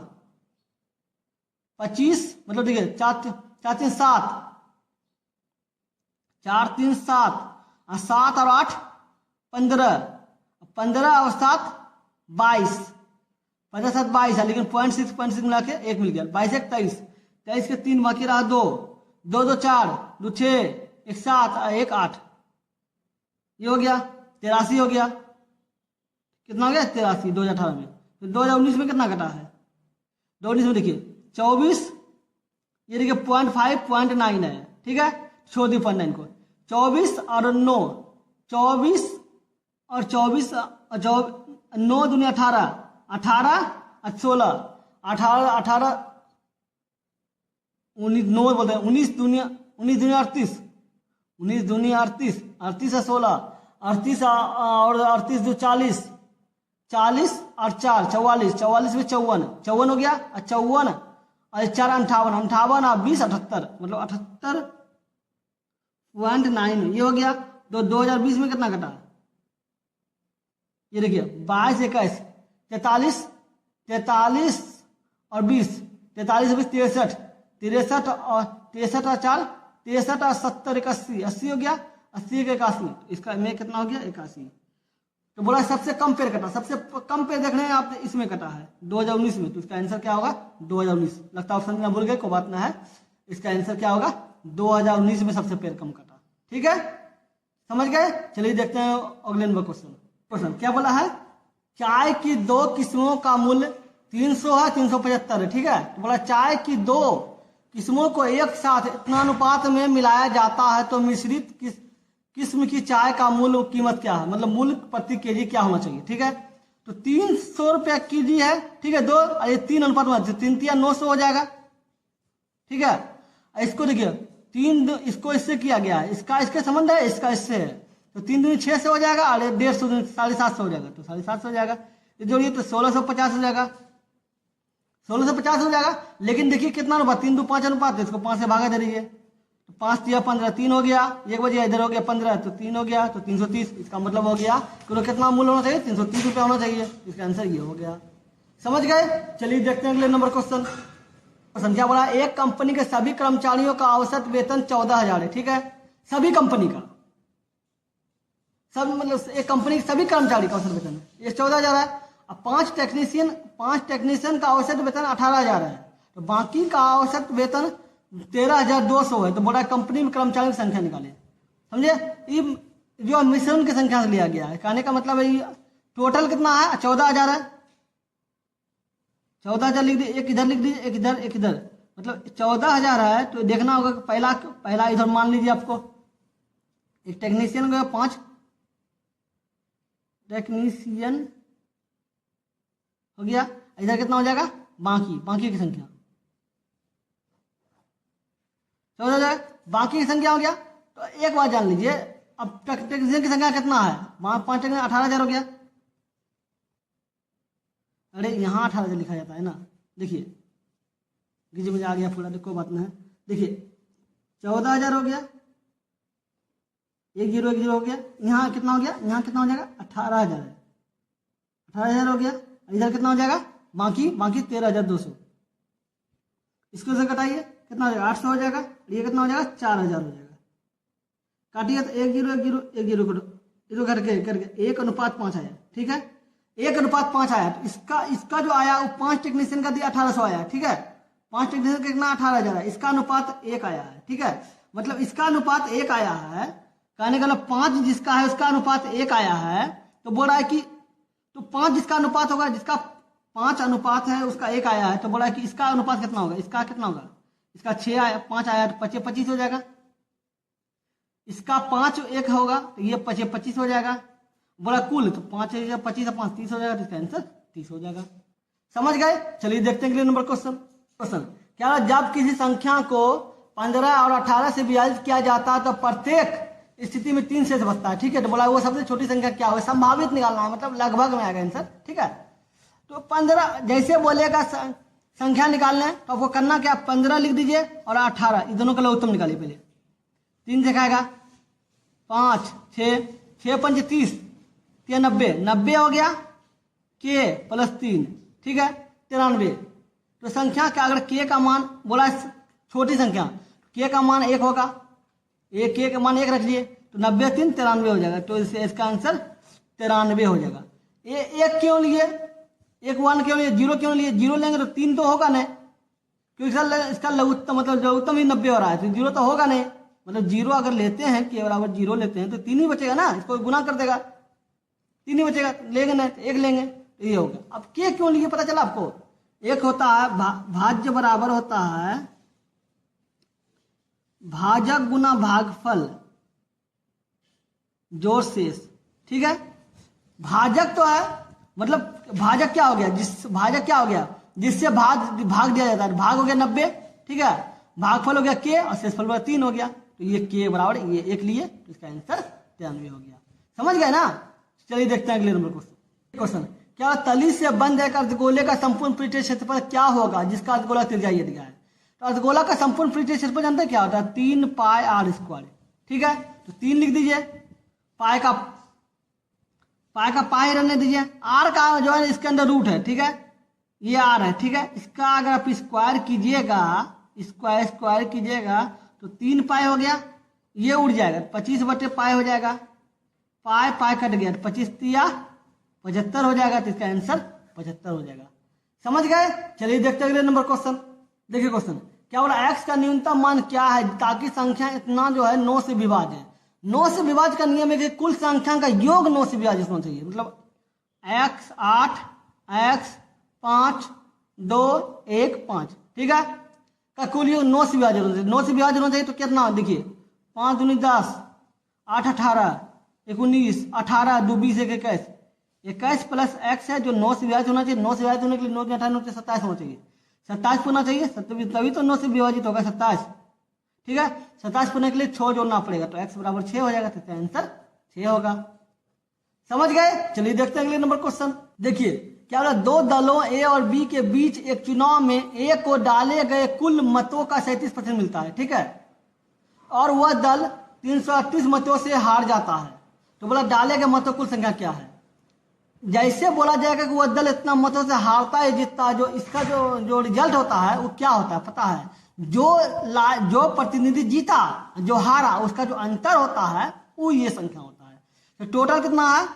25, मतलब देखिए 4 3 7 4 3 7 और 7 और 8 15 15 और 7 22 15 7 22 है, लेकिन 0.6 मिला के 1 मिल गया, 22 1 23 23 के 3 बाकी रहा 2 2 2 4 2 6 1 7 1 8, ये हो गया 83 हो गया। कितना हो गया 83 2018 में। तो 2019 में कितना कटा है 2 19 में देखिए 24, ये देखिए 0.5 0.9 है, ठीक है, छोड़ दी 0.9 को। 24 और 9, 24 और 24 9 दूनी 18, 18 और 16, 18 18 19 9 बोलते हैं, 19 दूनी 38, 19 दूनी 38, 38 है 16, 38 और 38 जो 40, 40 और 4 44, 44 में 54, 54 हो गया, और 54 और 4 58, 58 और 20 78, मतलब 78.9 ये हो गया। तो 2020 में कितना कटा, ये देखिए 22 21 43, 43 और 20, 43 20 63, 63 और 63 और 4 63 और 70 81, 80 हो गया, 80 के 81, इसका में कितना हो गया 81। तो बोला सबसे कम पेड़ कटा, सबसे कम पेड़ देख रहे हैं आप, इसमें कटा है 2019 में, तो इसका आंसर क्या होगा 2019। लगता है ऑप्शन में भूल गए, कोई बात ना है, इसका आंसर क्या होगा 2019 में सबसे पेड़ कम कटा, ठीक है, समझ गए। चलिए देखते हैं अगले नंबर क्वेश्चन क्या बोला है, चाय की 2 किस्मों का मूल्य 300 है 375 है, ठीक है। तो बोला चाय की 2 किस्मों को एक साथ इतना अनुपात में मिलाया जाता है तो मिश्रित किस्म की चाय का मूल्य कीमत क्या है, मतलब मूल्य प्रति केजी क्या होना चाहिए, ठीक है। तो 300 रुपया केजी है, ठीक है, 2 और ये 3 अनुपात में 3 3 900 हो जाएगा, ठीक है। इसको देखिए 3 इसको इससे किया गया है, इसका इसके संबंध है, इसका इससे है, तो 3 दूनी 6 से हो जाएगा और 150 750 हो जाएगा, तो 750 हो जाएगा, ये जोड़िए तो 1650 हो जाएगा, 1650 हो जाएगा। लेकिन देखिए कितना अनुपात 3 2 5 अनुपात है, इसको 5 से भागा दे रही है, तो 5 3 15, 3 हो गया, एक बजे इधर हो गया 15, तो 3 हो गया, तो 330, इसका मतलब हो गया कि कितना मूल्य होना चाहिए 330 रुपया होना चाहिए, इसका आंसर ये हो गया, समझ गए। चलिए देखते हैं अगले नंबर क्वेश्चन क्या बोला, एक कंपनी के सभी कर्मचारियों का औसत वेतन 14,000 है, ठीक है, सभी कंपनी का, सब मतलब एक कंपनी के सभी कर्मचारी का औसत वेतन ये 14,000 है। अब 5 टेक्नीशियन का औसत वेतन 18,000 है, तो बाकी का औसत वेतन 13,200 है। तो बोला कंपनी में कर्मचारियों की संख्या निकाले, समझे, ये जो मिश्रण की संख्या से लिया गया है, कहने का मतलब है टोटल कितना है 14,000 है, 14,000 लिख दीजिए, एक इधर लिख दीजिए, एक इधर एक इधर, मतलब 14,000 है। तो देखना होगा कि पहला इधर मान लीजिए आपको एक टेक्नीशियन को 5 टेक्नीशियन हो गया, इधर कितना हो जाएगा बाकी की संख्या 14,000, बाकी की संख्या हो गया। तो एक बात जान लीजिए, अब टेक्नीशियन की संख्या कितना है, 5 टेक्नीशियन 18,000 हो गया, अरे यहाँ 18,000 लिखा जाता है ना, देखिए गिजी मुझे आ गया पूरा, कोई बात नहीं है, देखिए 14,000 हो गया, 1 0 1 0 हो गया, यहाँ कितना हो गया, यहाँ कितना हो जाएगा 18,000 है, 18,000 हो गया, इधर कितना हो जाएगा बाकी 13,200, इसको से घटाइए कितना हो जाएगा 800 हो जाएगा, ये कितना हो जाएगा 4,000 हो जाएगा, काटिए तो 1 0 1 0 1 0 करके 1:5 आया, ठीक है, 1:5 आया। तो इसका जो आया वो 5 टेक्नीशियन का दिया 1,800 आया, ठीक है, 5 टेक्नीशियन का कितना 18,000 है, इसका अनुपात 1 आया है, ठीक है, मतलब इसका अनुपात 1 आया है, कहने का मतलब 5 जिसका है उसका अनुपात 1 आया है। तो बोल रहा है कि तो 5 जिसका अनुपात होगा, जिसका 5 अनुपात है उसका 1 आया है, तो बोला है कि इसका अनुपात कितना होगा, इसका कितना होगा, इसका 6 आया 5 आया तो 25 25 हो जाएगा, इसका 5 1 होगा तो ये 25 25 हो जाएगा, बोला कुल तो 5 25 5 30 हो जाएगा, तो इसका आंसर 30 हो जाएगा, समझ गए। चलिए देखते हैं अगले नंबर क्वेश्चन क्या, जब किसी संख्या को 15 और 18 से विभाजित किया जाता है तो प्रत्येक स्थिति में 3 शेष बचता है, ठीक है। तो बोला वो सबसे छोटी संख्या क्या होगा, संभावित निकालना है, मतलब लगभग में आएगा आंसर, ठीक है। तो 15 जैसे बोलेगा संख्या निकालने तो आपको करना क्या, 15 लिख दीजिए और 18 इन दोनों का लघुत्तम निकालिए, पहले 3 से खाएगा 5 6 6 5 30 90 90 हो गया, के प्लस 3, ठीक है 93। तो संख्या का अगर के का मान बोला छोटी संख्या, के का मान 1 होगा, एक के का मान 1 रख लिए तो 90 3 93 हो जाएगा, तो इसका आंसर 93 हो जाएगा। ये 1 क्यों लिए, 1 1 क्यों लिए, 0 क्यों लिए, 0 लेंगे तो 3 तो होगा नहीं, क्योंकि इसका लघुत्तम मतलब लघुत्तम ही 90 हो रहा है, तो 0 तो होगा नहीं, मतलब 0 अगर लेते हैं के बराबर 0 लेते हैं तो 3 ही बचेगा ना, इसको गुना कर देगा 3 ही बचेगा, लेंगे नहीं तो 1 लेंगे, तो ये होगा। अब के क्यों लिए पता चला आपको, एक होता है भाज्य बराबर होता है भाजक गुना भागफल जोड़ शेष। ठीक है, भाजक तो है, मतलब भाजक क्या हो गया, भाजक क्या हो गया जिससे भाग दिया जाता है, भाग हो गया 90। ठीक है, भागफल हो गया के और शेषफल हो गया 3 हो गया, तो ये के बराबर ये 1 लिए, तो इसका आंसर 93 हो गया। समझ गए ना। चलिए देखते हैं अगले नंबर क्वेश्चन। क्या तली से बंद एक अर्धगोले का संपूर्ण पृष्ठीय क्षेत्रफल क्या होगा जिसका अर्धगोला त्रिज्या ये दिया है। तो अर्धगोला का संपूर्ण पृष्ठीय क्षेत्रफल जानते हैं क्या होता है, 3 पाई आर स्क्वायर। ठीक है, तो 3 लिख दीजिए, पाई का पाई रहने दीजिए, आर का जो है इसके अंदर रूट है। ठीक है, ये आर है। ठीक है, इसका अगर आप स्क्वायर कीजिएगा, स्क्वायर कीजिएगा तो 3 पाई हो गया, ये उड़ जाएगा 25 बटे पाई हो जाएगा, पाई कट गया 25 तिया 75 हो जाएगा, तो इसका आंसर 75 हो जाएगा। समझ गए। चलिए देखते हैं अगले नंबर क्वेश्चन। देखिए क्वेश्चन क्या बोला, एक्स का न्यूनतम मान क्या है ताकि संख्या इतना जो है 9 से विभाज्य है। 9 से विभाज्य का नियम है कि कुल संख्या का योग 9 से विभाज्य होना चाहिए, मतलब x 8 x 5 2 1 5। ठीक है, का कुल योग 9 से विभाज्य होना चाहिए। 9 से विभाज्य होना चाहिए तो कितना, देखिए 5 दूनी 10 8 18 19 18 2 20 1 21 21 प्लस x है जो 9 से विभाजित होना चाहिए। 9 से विभाजित होने के लिए 9 के 28 27 होना चाहिए, 27 होना चाहिए, तभी तो 9 से विभाजित होगा 27। ठीक है, 27 होने के लिए 6 जोड़ना पड़ेगा, तो x बराबर 6 हो जाएगा, तो इसका आंसर 6 होगा। समझ गए। चलिए देखते हैं अगले नंबर क्वेश्चन। देखिए क्या बोला, 2 दलों ए और बी के बीच एक चुनाव में ए को डाले गए कुल मतों का 37% मिलता है। ठीक है, और वह दल 338 मतों से हार जाता है। तो बोला डाले गए मतों कुल संख्या क्या है। जैसे बोला जाएगा कि वह दल इतना मतों से हारता है जीतता है, जो इसका जो रिजल्ट होता है वो क्या होता है पता है, जो प्रतिनिधि जीता जो हारा उसका जो अंतर होता है वो ये संख्या होता है। तो टोटल कितना है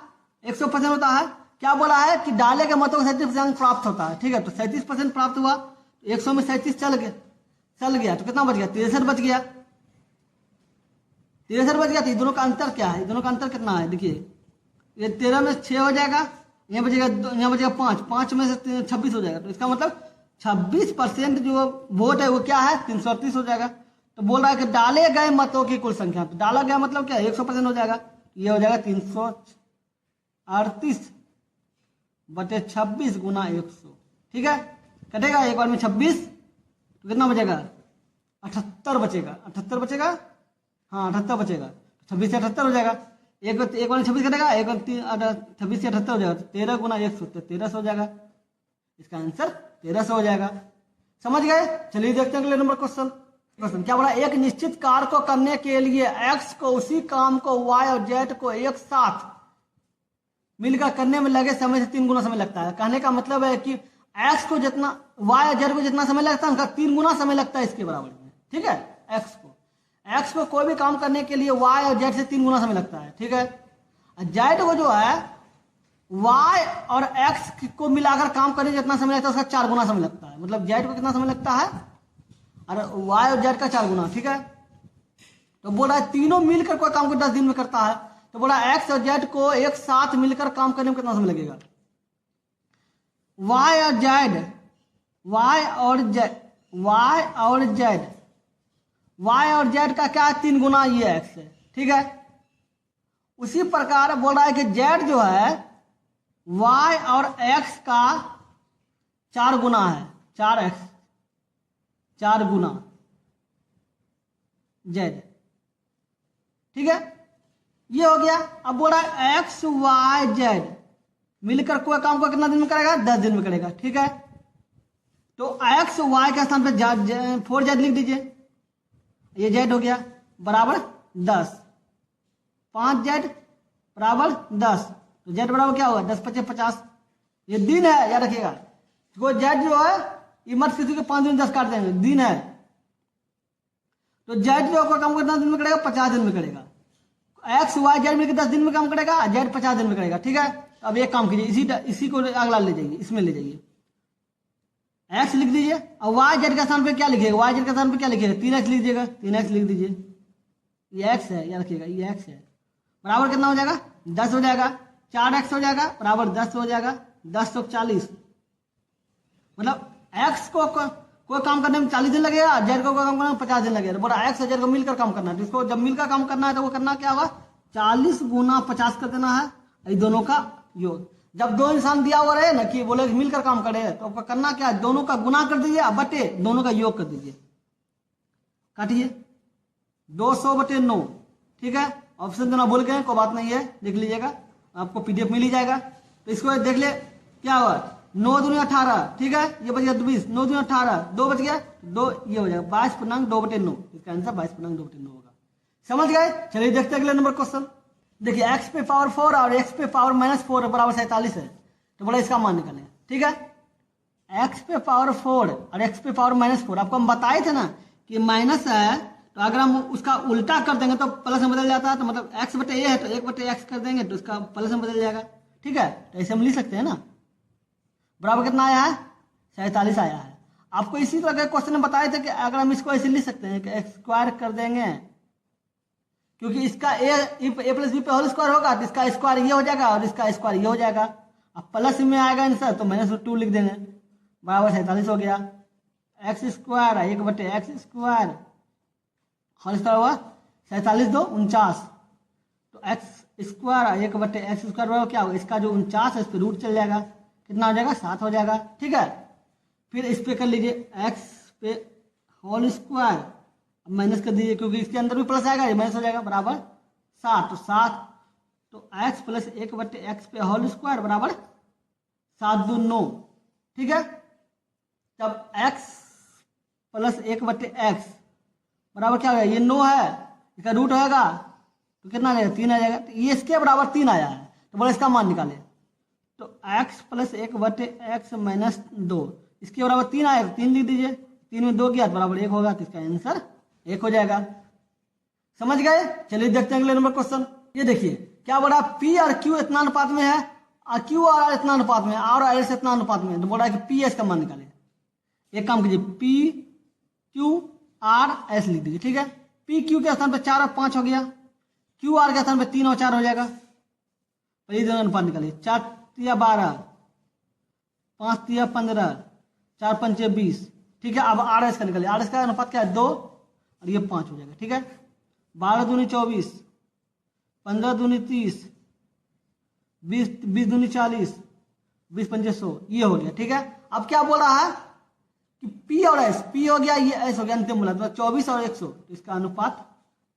100% होता है। क्या बोला है कि डाले गए मतों का 37% प्राप्त होता है। ठीक है, तो 37% प्राप्त हुआ, 100 में 37 चल गया तो कितना बच गया, 63 बच गया। 63 बच गया, तो दोनों का अंतर क्या है, दोनों का अंतर कितना है, देखिए ये 13 में 6 हो जाएगा, यहाँ बचेगा 5 में से 26 हो जाएगा, तो इसका मतलब 26% जो वोट है वो क्या है 338 हो जाएगा। तो बोल रहा है कि डाले गए मतों की कुल संख्या, तो डाला गया मतलब क्या 100% हो जाएगा, ये हो जाएगा 338 बटे 26 गुना 100। ठीक है, कटेगा एक बार में 26, तो कितना बचेगा 78 बचेगा, 78 बचेगा, हाँ 78 बचेगा, 26 से 78 हो जाएगा, एक बार 26 कटेगा, एक बार 26 से 78 हो जाएगा, 13 गुना 100 तो 1300 हो जाएगा, इसका आंसर 1300 हो जाएगा। समझ गए। चलिए देखते हैं अगले नंबर क्वेश्चन। क्या बोला, एक निश्चित कार्य को करने के लिए x को उसी काम को y और z को एक साथ मिलकर करने में लगे समय से 3 गुना समय लगता है। कहने का मतलब है कि x को जितना y और z को जितना समय लगता है उनका 3 गुना समय लगता है इसके बराबर में। ठीक है, x को कोई भी काम करने के लिए y और z से 3 गुना समय लगता है। ठीक है, z को जो है y और x को मिलाकर काम करने जितना समय लगता है उसका 4 गुना समय लगता है, मतलब z को कितना समय लगता है और y और z का 4 गुना। ठीक है, तो बोल रहा है तीनों मिलकर कोई काम को 10 दिन में करता है, तो बोला x और z को एक साथ मिलकर काम करने में कितना समय लगेगा। y और z का क्या है 3 गुना ये x है। ठीक है, उसी प्रकार बोल रहा है कि z जो है y और x का 4 गुना है, 4x 4 गुना z। ठीक है, ये हो गया। अब बोल रहा है x y z मिलकर कोई काम को कितना दिन में करेगा 10 दिन में करेगा। ठीक है, तो x y के स्थान पे 4z लिख दीजिए, ये z हो गया बराबर 10, 5z बराबर 10, तो z बराबर क्या होगा 10 5 50। ये दिन है याद रखिएगा, तो z जो है ये मत किसी के 5 दिन 10 काट देंगे, दिन है तो z जो का काम कितना दिन में करेगा 50 दिन में करेगा। x y z मिलकर 10 दिन में काम करेगा, z 50 दिन में करेगा। ठीक है, अब एक काम कीजिए, इसी को अगला ले जाइए, इसमें ले जाइए, x लिख दीजिए और y z के स्थान पे क्या लिखिएगा, y z के स्थान पे क्या लिखिएगा 3x लिख दीजिएगा, 3x लिख दीजिए, ये x है याद रखिएगा, ये x है बराबर कितना हो जाएगा 10 हो जाएगा, 4x हो जाएगा बराबर 10 हो जाएगा, 10 तो 40, मतलब एक्स को कोई काम करने में 40 दिन लगेगा, जेड को कोई काम करने में 50 दिन लगेगा। बोला एक्स और जेड को मिलकर काम करना है, तो इसको जब मिलकर काम करना है तो वो करना क्या होगा, 40 गुना 50 कर देना है, ये दोनों का योग। जब दो इंसान दिया हुआ रहे ना कि बोले मिलकर काम करे, तो आपका करना क्या है, दोनों का गुना कर दीजिए, बटे दोनों का योग कर दीजिए। काटिए 200/9, ठीक है। ऑप्शन देना भूल गए, कोई बात नहीं है, देख लीजिएगा, आपको पीडीएफ मिल ही जाएगा। तो इसको देख ले क्या हुआ, 9 दूनी 18, ठीक है, ये बच गया 20, 9 दूनी 18, 2 बच गया 2, ये हो जाएगा 22.2/9, इसका आंसर 22.2/9 होगा। समझ गए। चलिए देखते हैं अगले नंबर क्वेश्चन। देखिए x पे पावर 4 और x पे पावर -4 बराबर 47 है, तो बोला इसका मान निकालें, ठीक है। x पे पावर 4 और x पे पावर -4, आपको हम बताए थे ना कि माइनस है, तो अगर हम उसका उल्टा कर देंगे तो प्लस में बदल जाता है, तो मतलब x बटे a है तो 1/x कर देंगे तो इसका प्लस में बदल जाएगा, ठीक है। तो ऐसे हम लिख सकते हैं ना, बराबर कितना आया है, 47 आया है। आपको इसी तरह के क्वेश्चन में बताए थे कि अगर हम इसको ऐसे लिख सकते हैं कि x² कर देंगे, क्योंकि इसका a प्लस b पे होल स्क्वायर होगा, तो इसका स्क्वायर ये हो जाएगा और इसका स्क्वायर ये हो जाएगा। अब प्लस में आएगा आंसर तो -2 लिख देंगे, बराबर 47 हो गया। x² 1/x² होल स्क्वायर हुआ 47 2 49, तो x² 1/x² बराबर क्या होगा, इसका जो 49 है इस पर रूट चल जाएगा, कितना हो जाएगा 7 हो जाएगा, ठीक है। फिर इस पे कर लीजिए x पे होल स्क्वायर माइनस कर दीजिए, क्योंकि इसके अंदर भी प्लस आएगा, ये माइनस हो जाएगा, बराबर 7, तो 7 तो x प्लस 1/x पे होल स्क्वायर बराबर 7 2 9, ठीक है। जब x प्लस 1/x बराबर क्या होगा, ये 9 है, इसका रूट होगा तो कितना आ जाएगा 3 आ जाएगा, तो ये इसके बराबर 3 आया है, तो बोला इसका मान निकाले, तो x प्लस 1/x माइनस 2 इसके बराबर 3 आएगा, 3 लिख दीजिए, 3 में 2 गया तो बराबर 1 होगा, तो इसका आंसर 1 हो जाएगा। समझ गए। चलिए देखते हैं अगले नंबर क्वेश्चन। ये देखिए क्या बोला, P और Q इतना अनुपात में है, और Q और R इतना अनुपात में है, R और S इतना अनुपात में है, तो बोला कि P S का मान निकाले। एक काम कीजिए, P Q R S लिख दीजिए, ठीक है। P Q के स्थान पर 4 और 5 हो गया, Q R के स्थान पर 3 और 4 हो जाएगा। ये दोनों अनुपात निकालिए, 4 तिया 12, 5 तिया 15, 4 पंचे 20, ठीक है। अब R S का निकालिए, R S का अनुपात क्या है 2 और ये 5 हो जाएगा, ठीक है। 12 दूनी 24, 15 दूनी 30, 20 दूनी 40, 20 पंचे 100, ये हो गया, ठीक है। अब क्या बोल रहा है कि P और S, P हो गया, ये S हो गया, अंतिम बोला तो 24 और 100, तो इसका अनुपात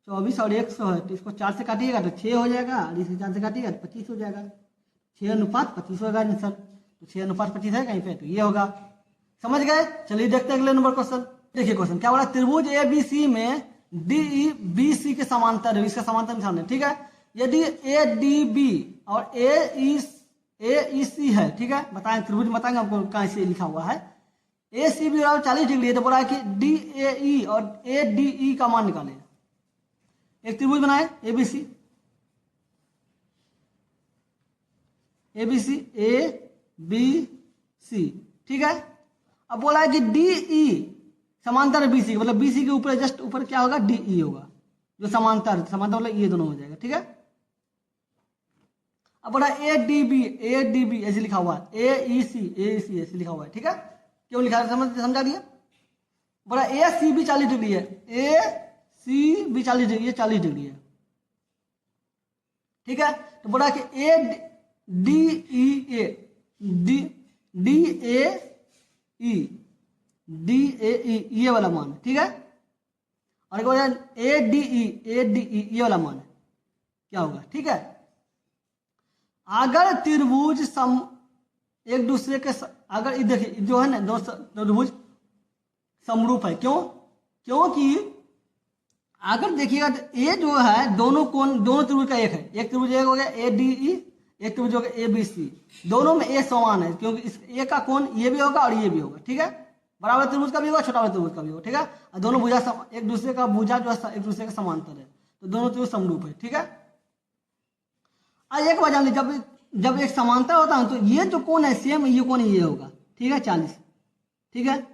24 और 100 है, तो इसको 4 से काटिएगा तो 6 हो जाएगा, और इसे 4 से काटिएगा तो 25 हो जाएगा, 6:25 होगा आंसर, तो 6:25 है कहीं पे, तो ये होगा। समझ गए। चलिए देखते हैं अगले नंबर क्वेश्चन। देखिए क्वेश्चन क्या बोला, त्रिभुज ABC में DEBC के समांतर है, इसका समांतर निशान है, ठीक है। यदि ADB और AEC है, ठीक है, बताएं त्रिभुज, बताएंगे आपको कहाँ से लिखा हुआ है। ACB बराबर 40 डिग्री है, तो बोला है कि DAE और ADE का मान निकालें। एक त्रिभुज बनाए ABC, ABC, ठीक है। अब बोला है कि DE समांतर है BC, मतलब BC के ऊपर जस्ट ऊपर क्या होगा, DE होगा, जो समांतर मतलब ये दोनों हो जाएगा, ठीक है। अब बोला ADB ऐसे लिखा हुआ है, AEC ऐसे लिखा हुआ है, ठीक है। क्यों लिखा है समझा दिया। बोला ACB 40 डिग्री है, ACB 40 डिग्री, ये 40 डिग्री है, ठीक है। तो बोला कि DAE ये वाला मान, ठीक है। और ADE ये वाला मान क्या होगा, ठीक है। अगर त्रिभुज एक दूसरे के अगर देखिए जो है ना दोस्तों, त्रिभुज समरूप है, क्योंकि अगर देखिएगा तो ये जो है दोनों त्रिभुज का एक है, एक त्रिभुज एक हो गया ADE, एक त्रिभुज हो गया ABC, दोनों में ए समान है, क्योंकि इस ए का कोण ये भी होगा और ये भी होगा, ठीक है। बराबर त्रिभुज का भी होगा, छोटा त्रिभुज का भी होगा, ठीक है। और दोनों भुजा एक दूसरे का भुजा जो है एक दूसरे का समांतर है, तो दोनों त्रिभुज समरूप है, ठीक है। एक बार जान लीजिए, जब एक समांतर होता है तो ये जो कोण है सेम ये कोण ये होगा, ठीक है, 40, ठीक है।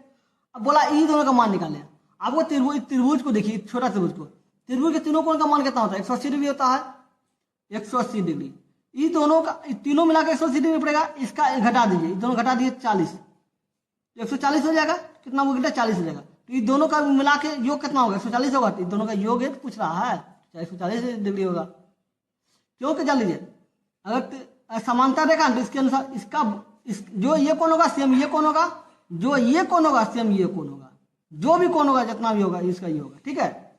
अब बोला ये दोनों का मान निकाले। आपको त्रिभुज को देखिए, छोटा त्रिभुज के तीनों कोण का मान कितना होता है, 180 डिग्री होता है, 180 डिग्री। ये दोनों का तीनों मिलाकर 180 डिग्री पड़ेगा, इसका घटा दीजिए, दोनों घटा दिए 40, तो 140 हो जाएगा, कितना वो गिटा 40 हो जाएगा। तो ये दोनों का मिला के योग कितना होगा, 140 होगा। तो इन दोनों का योग है पूछ रहा है, 140 डिग्री होगा। क्यों कि जान लीजिए, अगर समांतर रेखा तो इसके अनुसार इसका जो ये कोण होगा सेम ये कोण होगा, जो ये कोण होगा सेम ये कोण होगा, जो भी कोण होगा जितना भी होगा इसका ये होगा। ठीक है,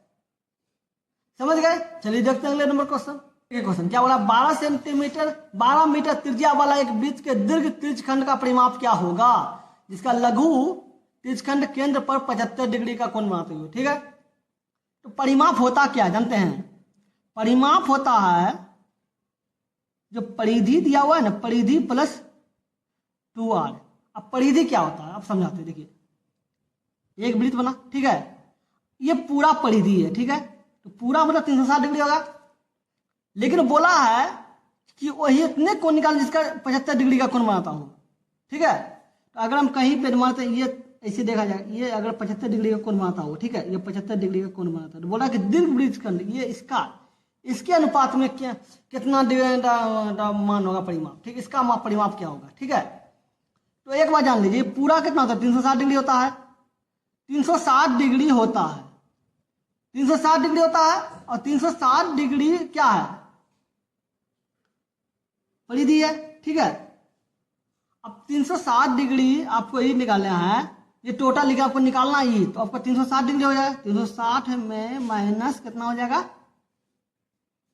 समझ गए। चलिए देखते हैं अगले नंबर क्वेश्चन। क्वेश्चन क्या बोला, 12 मीटर त्रिज्या वाला एक वृत्त के दीर्घ त्रिज्यखंड का परिमाप क्या होगा जिसका लघु त्रिज्यखंड केंद्र पर 75 डिग्री का कोण बनाते हुए। ठीक है, तो परिमाप होता क्या जानते हैं। परिमाप होता है जो परिधि दिया हुआ है ना, परिधि प्लस 2r। अब परिधि क्या होता है आप समझाते हैं। देखिए एक वृत्त बना, ठीक है, ये पूरा परिधि है। ठीक है, तो पूरा मतलब 360 डिग्री होगा, लेकिन बोला है कि वही इतने कोण निकाल जिसका 75 डिग्री का कोण बनाता हो। ठीक है, तो अगर हम कहीं पे मानते हैं ये ऐसे देखा जाए, ये अगर 75 डिग्री का कोण बनाता हो, ठीक है, ये 75 डिग्री का कोण बनाता है, तो बोला कि दीर्घ वृत्तखंड ये इसके अनुपात में क्या कितना मान होगा परिमाप। ठीक, इसका परिमाप क्या होगा। ठीक है, तो एक बार जान लीजिए पूरा कितना होता है, 360 डिग्री होता है, 360 डिग्री होता है, 360 डिग्री होता है। और 360 डिग्री क्या है, परिधि है। ठीक है, अब 360 डिग्री आपको ये निकालना है, ये टोटल लिखा आपको निकालना ही, तो आपका 360 डिग्री हो जाएगा। 360 में माइनस कितना हो जाएगा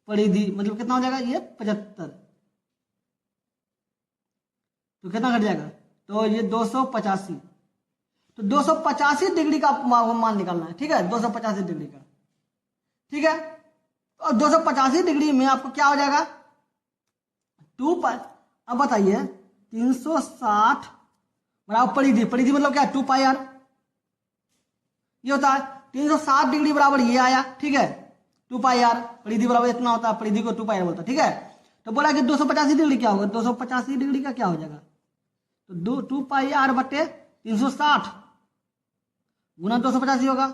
परिधि, मतलब कितना हो जाएगा ये 75, तो कितना घट जाएगा, तो ये 285। तो 285 डिग्री का मान निकालना है। ठीक है, 285 डिग्री का। ठीक है, और 285 डिग्री में आपको क्या हो जाएगा 2 पाई। अब बताइए 360 बराबर परिधि, परिधि मतलब क्या 2 पाई आर, ये होता है 360 डिग्री बराबर ये आया। ठीक है, 2 पाई आर, परिधि बराबर इतना होता है, परिधि को 2 पाई आर बोलता है। ठीक है, तो बोला कि 285 डिग्री क्या होगा, 285 डिग्री का क्या हो जाएगा, तो 2 पाई आर बटे 360 गुना 285 होगा।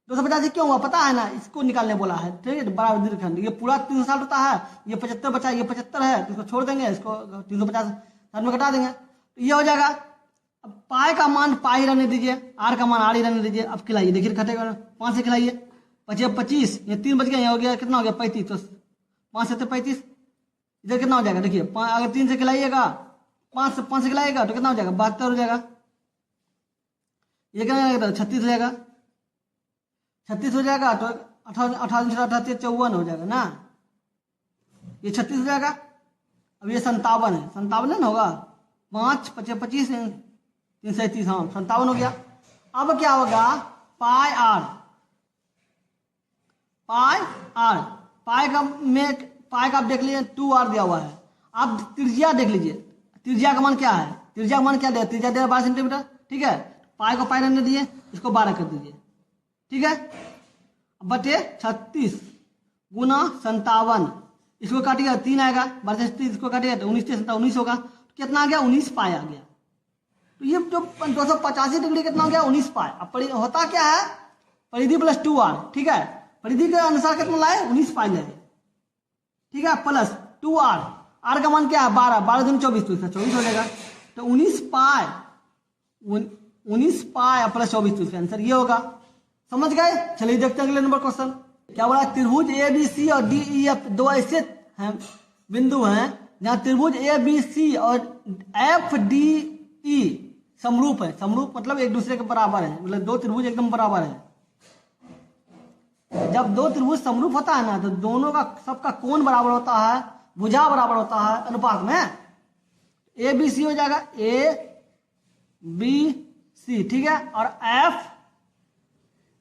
285 क्यों हुआ पता है ना, इसको निकालने बोला है। ठीक है, बराबर दीर्घखंड, ये पूरा 360 होता है, ये 75 बचा, ये 75 है, तो इसको छोड़ देंगे, इसको 350 साथ में घटा देंगे, तो ये हो जाएगा। अब पाई का मान पाई रहने दीजिए, आर का मान आर ही रहने दीजिए। अब खिलाइए, देखिए घटेगा 5 से खिलाइए, 25, ये 3 बच गए, यहाँ हो गया कितना हो गया 35, तो 5 से 35, इधर कितना हो जाएगा देखिए, अगर 3 से खिलाइएगा 5 से खिलाइएगा तो कितना हो जाएगा 72 हो जाएगा। ये कितना जाएगा 36 हो जाएगा, 36 हो जाएगा, तो 18 54 हो जाएगा ना, ये 36 हो जाएगा। अब ये 57 है, 57 ना होगा, 5 25 337, हाँ 57 हो गया। अब क्या होगा पाई आर, पाई का आप देख लीजिए 2r दिया हुआ है। आप त्रिज्या देख लीजिए, त्रिज्या का मान क्या है, त्रिज्या का मान क्या दिया, त्रिज्या दिया 12 सेंटीमीटर। ठीक है, पाई को पाई रहने दिए, इसको 12 कर दीजिए। ठीक है, बटे 36 गुना 57, इसको काटिएगा 3 आएगा, 12 से 30 इसको काटिएगा तो 19 होगा, तो कितना आ गया 19 पाई आ गया। तो ये जो 285 डिग्री कितना हो गया 19 पाई। अब होता क्या है परिधि प्लस 2r। ठीक है, परिधि के अनुसार कितना लाए 19 पाई लाए। ठीक है, प्लस 2r, आर का मान क्या है 12, 12 दूनी 24, तो इसका 24 हो जाएगा। तो 19 पाई प्लस 24, तो इसका आंसर ये होगा। समझ गए। चलिए देखते हैं अगले नंबर क्वेश्चन। क्या बोला, त्रिभुज ABC और DEF दो ऐसे हैं बिंदु हैं जहां त्रिभुज ABC और FDE समरूप है। समरूप मतलब एक दूसरे के बराबर है, मतलब दो त्रिभुज एकदम बराबर है। जब दो त्रिभुज समरूप होता है ना, तो दोनों का सबका कोण बराबर होता है, भुजा बराबर होता है अनुपात में। ABC हो जाएगा ABC, ठीक है, और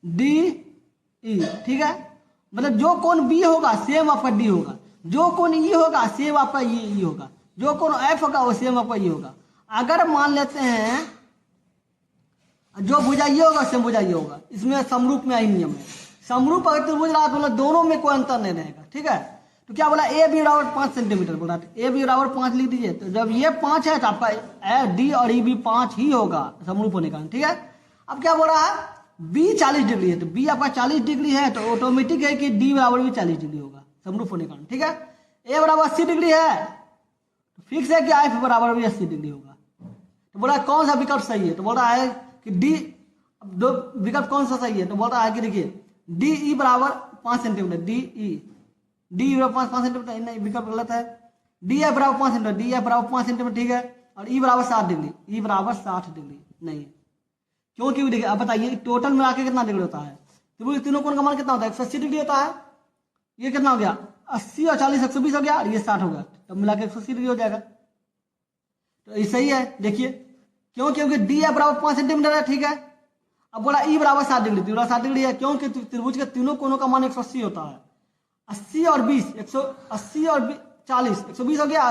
FDE, ठीक है, मतलब जो कोण B होगा सेम आपका D होगा, जो कोण E होगा सेम आपका E होगा, जो कोण F होगा वो सेम आपका E होगा। अगर मान लेते हैं जो भुजा ये होगा सेम भुजा ये होगा, इसमें समरूप में यही नियम है। समरूप अगर त्रिभुज रहा तो मतलब दोनों में कोई अंतर नहीं रहेगा। ठीक है, तो क्या बोला AB बराबर 5 सेंटीमीटर बोला, AB बराबर 5 लिख दीजिए। तो जब ये 5 है तो आपका D और EB 5 ही होगा समरूप होने का। ठीक है, अब क्या बोल रहा है B 40 डिग्री है, तो B आपका 40 डिग्री है तो ऑटोमेटिक है कि D बराबर भी 40 डिग्री होगा समरूप होने का। ठीक है, A बराबर 80 डिग्री है तो फिक्स है कि F बराबर भी 80 डिग्री होगा। तो बोला कौन सा विकल्प सही है, तो बोल रहा है कि डी। अब दो विकल्प कौन सा सही है, तो बोल रहा है कि देखिए डी ई बराबर 5 सेंटीमीटर, डी बराबर 5 सेंटीमीटर, नहीं विकल्प गलत है। डी एफ बराबर 5 सेंटीमीटर, डी एफ बराबर 5 सेंटीमीटर, ठीक है। और ई बराबर 60 डिग्री, ई बराबर 60 डिग्री नहीं, क्योंकि देखिए अब बताइए टोटल मिला के कितना डिग्री होता है, तो तीनों कोण का मान कितना होता है, 180 डिग्री होता है। ये कितना हो गया 80 और 40 120 हो गया, और ये 60 हो गया, तब मिला के 180 डिग्री हो जाएगा। तो ये सही है, देखिए क्यों, क्योंकि डी एफ बराबर 5 सेंटीमीटर है, ठीक है। अब बोला ई बराबर 60 डिग्री, तो 60 डिग्री है, क्योंकि त्रिभुज के तीनों कोनों का मान 180 होता है। 80 और 20 180 और 40 120 हो गया,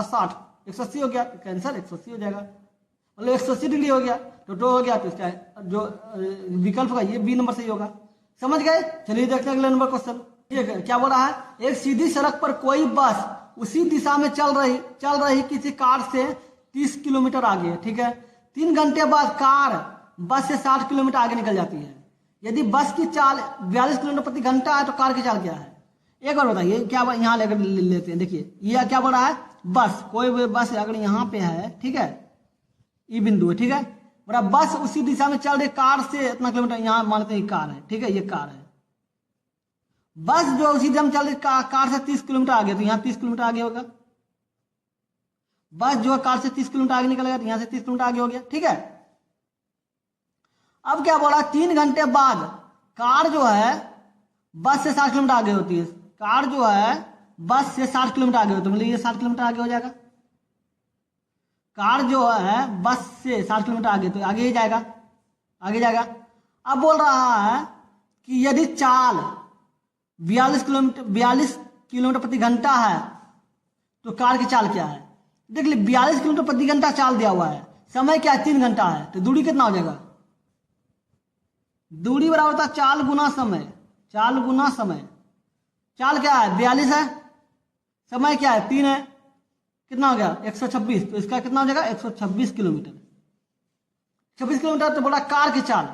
60 180 हो गया, कैंसर 180 हो जाएगा, मतलब 180 डिग्री हो गया, तो हो गया। तो इसका जो विकल्प का ये बी नंबर सही होगा। समझ गए। चलिए देखते हैं अगले नंबर क्वेश्चन। क्या बोल रहा है, एक सीधी सड़क पर कोई बस उसी दिशा में चल रही किसी कार से 30 किलोमीटर आगे, ठीक है। 3 घंटे बाद कार बस से 60 किलोमीटर आगे निकल जाती है। यदि बस की चाल 42 किलोमीटर प्रति घंटा है तो कार की चाल क्या है। एक बार बताइए, क्या यहाँ लेकर लेते हैं। देखिए यह क्या बोल रहा है, बस कोई भी बस अगर यहाँ पे है, ठीक है, ये बिंदु है, ठीक है, बोला बस उसी दिशा में चल रही कार से इतना किलोमीटर, यहाँ मानते हैं कार है, ठीक है, ये कार है। बस जो उसी दिशा में चल रही कार से 30 किलोमीटर आगे, तो यहाँ 30 किलोमीटर आगे होगा। बस जो कार से 30 किलोमीटर आगे निकलेगा, तो यहाँ से 30 किलोमीटर आगे हो गया, ठीक है। अब क्या बोला, 3 घंटे बाद कार जो है बस से 60 किलोमीटर आगे होती है। कार जो है बस से 60 किलोमीटर आगे होती है, मतलब ये 60 किलोमीटर आगे हो जाएगा। कार जो है बस से 60 किलोमीटर आगे, तो आगे ही जाएगा, आगे जाएगा। अब बोल रहा है कि यदि चाल 42 किलोमीटर प्रति घंटा है तो कार की चाल क्या है। देख ली 42 किलोमीटर प्रति घंटा चाल दिया हुआ है, समय क्या है 3 घंटा है, तो दूरी कितना हो जाएगा, दूरी बराबर होता है चाल गुना समय, चाल गुना समय। चाल क्या है 42 है, समय क्या है 3 है, कितना हो गया 126, तो इसका कितना हो जाएगा 126 किलोमीटर। 26 किलोमीटर तो बोला कार की चाल,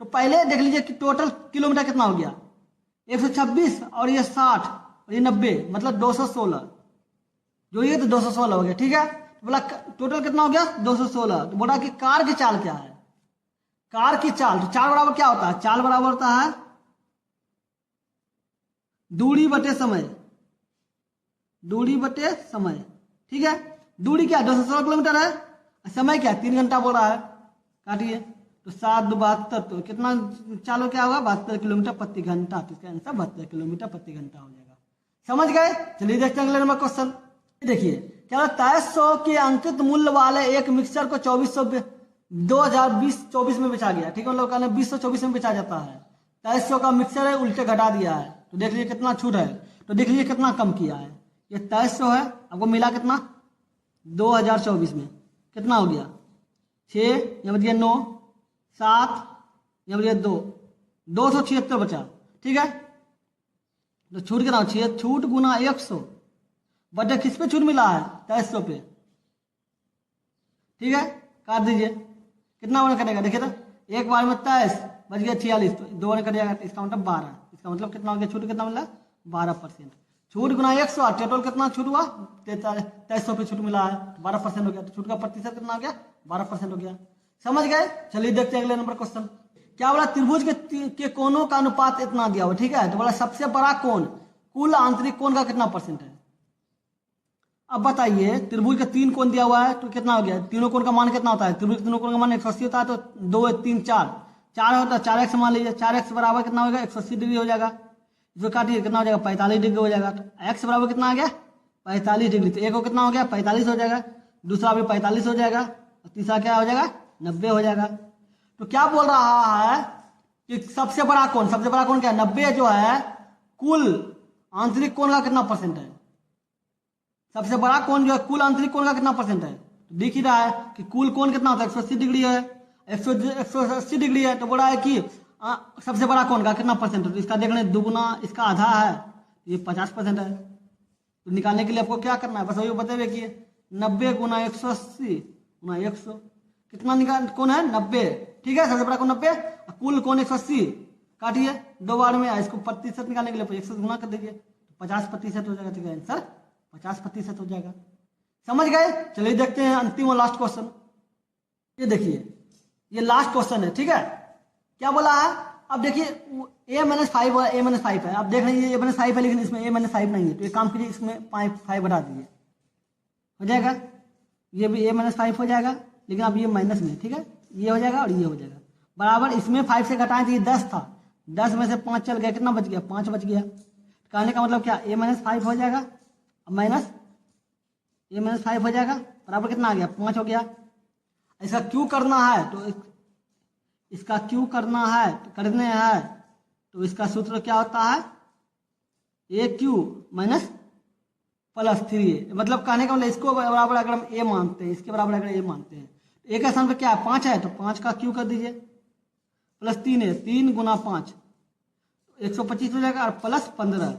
तो पहले देख लीजिए कि टोटल किलोमीटर कितना हो गया 126 और ये 60 और ये 90, मतलब 216, जो ये तो 216 हो गया, ठीक है। तो बोला टोटल कितना हो गया 216। तो बोला कि कार की चाल क्या है, कार की चाल, तो चाल बराबर क्या होता है, चाल बराबर होता है दूरी बटे समय, दूरी बटे समय, ठीक है। दूरी क्या 216 किलोमीटर है, समय क्या 3 घंटा बोल रहा है, काटिए, तो 7 2 72, तो कितना चालो क्या होगा 72 किलोमीटर प्रति घंटा, तो इसका आंसर 72 किलोमीटर प्रति घंटा हो जाएगा। समझ गए। चलिए देखते हैं अगले नंबर क्वेश्चन। देखिए क्या 2300 के अंकित मूल्य वाले एक मिक्सचर को 2020-24 में बेचा गया, ठीक है, मतलब कहने 2024 में बेचा जाता है। 2300 का मिक्सचर है, उल्टे घटा दिया है, तो देख लीजिए कितना छूट है, तो देख लीजिए कितना कम किया है। ये 2300 है, आपको मिला कितना 2024 में, कितना हो गया 6, यहाँ बच गया 9, 7, यहाँ बच गया 2, 276 बचा, ठीक है। तो छूट कितना 6, छूट गुना 100 बटे किस पे छूट मिला है 2300 पे, ठीक है। काट दीजिए, कितना बड़ा कटेगा देखिए, तो एक बार में 23 बच गया 46, तो 2 ने कटेगा, इसका मतलब 12, इसका मतलब कितना हो गया छूट कितना मिला 12%। छूट गुना 100, टोटल कितना छूट हुआ 2300 पे छूट मिला है, 12% हो गया, तो छूट का प्रतिशत कितना हो गया 12% हो गया। समझ गए। चलिए देखते हैं अगले नंबर क्वेश्चन। क्या बोला, त्रिभुज के कोणों का अनुपात इतना दिया हुआ, ठीक है। तो बोला सबसे बड़ा कोण कुल आंतरिक कोण का कितना % है। अब बताइए त्रिभुज का 3 कोण दिया हुआ है, तो कितना हो गया, तीनों कोण का मान कितना होता है, त्रिभुज के तीनों कोण का मान 180 होता है, तो 2 3 4 होता है, 4x मान लीजिए, 4x बराबर कितना होगा 180 डिग्री हो जाएगा। इसको काटिए कितना हो जाएगा 45 डिग्री हो जाएगा। तो x बराबर कितना आ गया 45 डिग्री, तो एक को कितना हो गया 45 हो जाएगा, दूसरा भी 45 हो जाएगा, और तीसरा क्या हो जाएगा 90 हो जाएगा। तो क्या बोल रहा है कि सबसे बड़ा कोण क्या है 90 जो है कुल आंतरिक कोण का कितना % है। सबसे बड़ा कोण जो है कुल आंतरिक कोण का कितना % है, तो दिख ही रहा है कि कुल कोण कितना होता है 180 डिग्री है, 180 डिग्री है। तो बोला है कि सबसे बड़ा कोण का कितना % है, तो इसका देखने दुगुना इसका आधा है, ये 50% है। तो निकालने के लिए आपको क्या करना है, बस वही बता कि 90 गुना 180 गुना 100 कितना निकाल कोण है 90, ठीक है। सबसे बड़ा कोण 90, कुल कोण 180, काटिए 2 बार में, इसको प्रतिशत निकालने के लिए 100 गुना कर दीजिए, 50% हो जाएगा, ठीक है आंसर 50% हो जाएगा। समझ गए। चलिए देखते हैं अंतिम और लास्ट क्वेश्चन। ये देखिए ये लास्ट क्वेश्चन है, ठीक है। क्या बोला है, अब देखिए a माइनस 5 और a माइनस 5 है, अब देख रहे हैं a माइनस 5 है लेकिन इसमें a माइनस 5 नहीं है, तो एक काम कीजिए इसमें 5 बढ़ा दीजिए, हो जाएगा। ये भी a माइनस 5 हो जाएगा, लेकिन अब ये माइनस में, ठीक है, ये हो जाएगा और ये हो जाएगा बराबर। इसमें 5 से घटाएं तो ये 10 था, 10 में से 5 चल गया, कितना बच गया, 5 बच गया। कहने का मतलब क्या, a माइनस 5 हो जाएगा माइनस a माइनस 5 हो जाएगा बराबर कितना आ गया, 5 हो गया। इसका क्यों करना है, तो इसका क्यों करना है, तो करने हैं, तो इसका सूत्र क्या होता है, ए क्यू माइनस प्लस 3a, मतलब कहने का मतलब इसको बराबर अगर हम a मानते हैं, इसके बराबर अगर a मानते हैं, a का स्थान पर क्या है, 5 है, तो 5 का क्यू कर दीजिए, प्लस 3 है, 3 गुना 5 125 हो जाएगा, और प्लस 15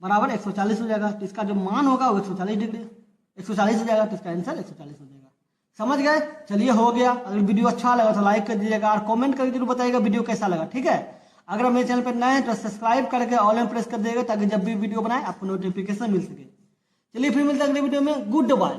बराबर 140 हो जाएगा। तो इसका जो मान होगा वो 140 डिग्री 140 हो जाएगा, तो इसका आंसर 140 हो जाएगा। समझ गए, चलिए हो गया। अगर वीडियो अच्छा लगा तो लाइक कर दीजिएगा और कमेंट करके जरूर बताइएगा वीडियो कैसा लगा, ठीक है। अगर मेरे चैनल पर नए हैं तो सब्सक्राइब करके ऑल में प्रेस कर देगा, ताकि जब भी वीडियो बनाए आपको नोटिफिकेशन मिल सके। चलिए फिर मिलते हैं अगले वीडियो में, गुड बाय।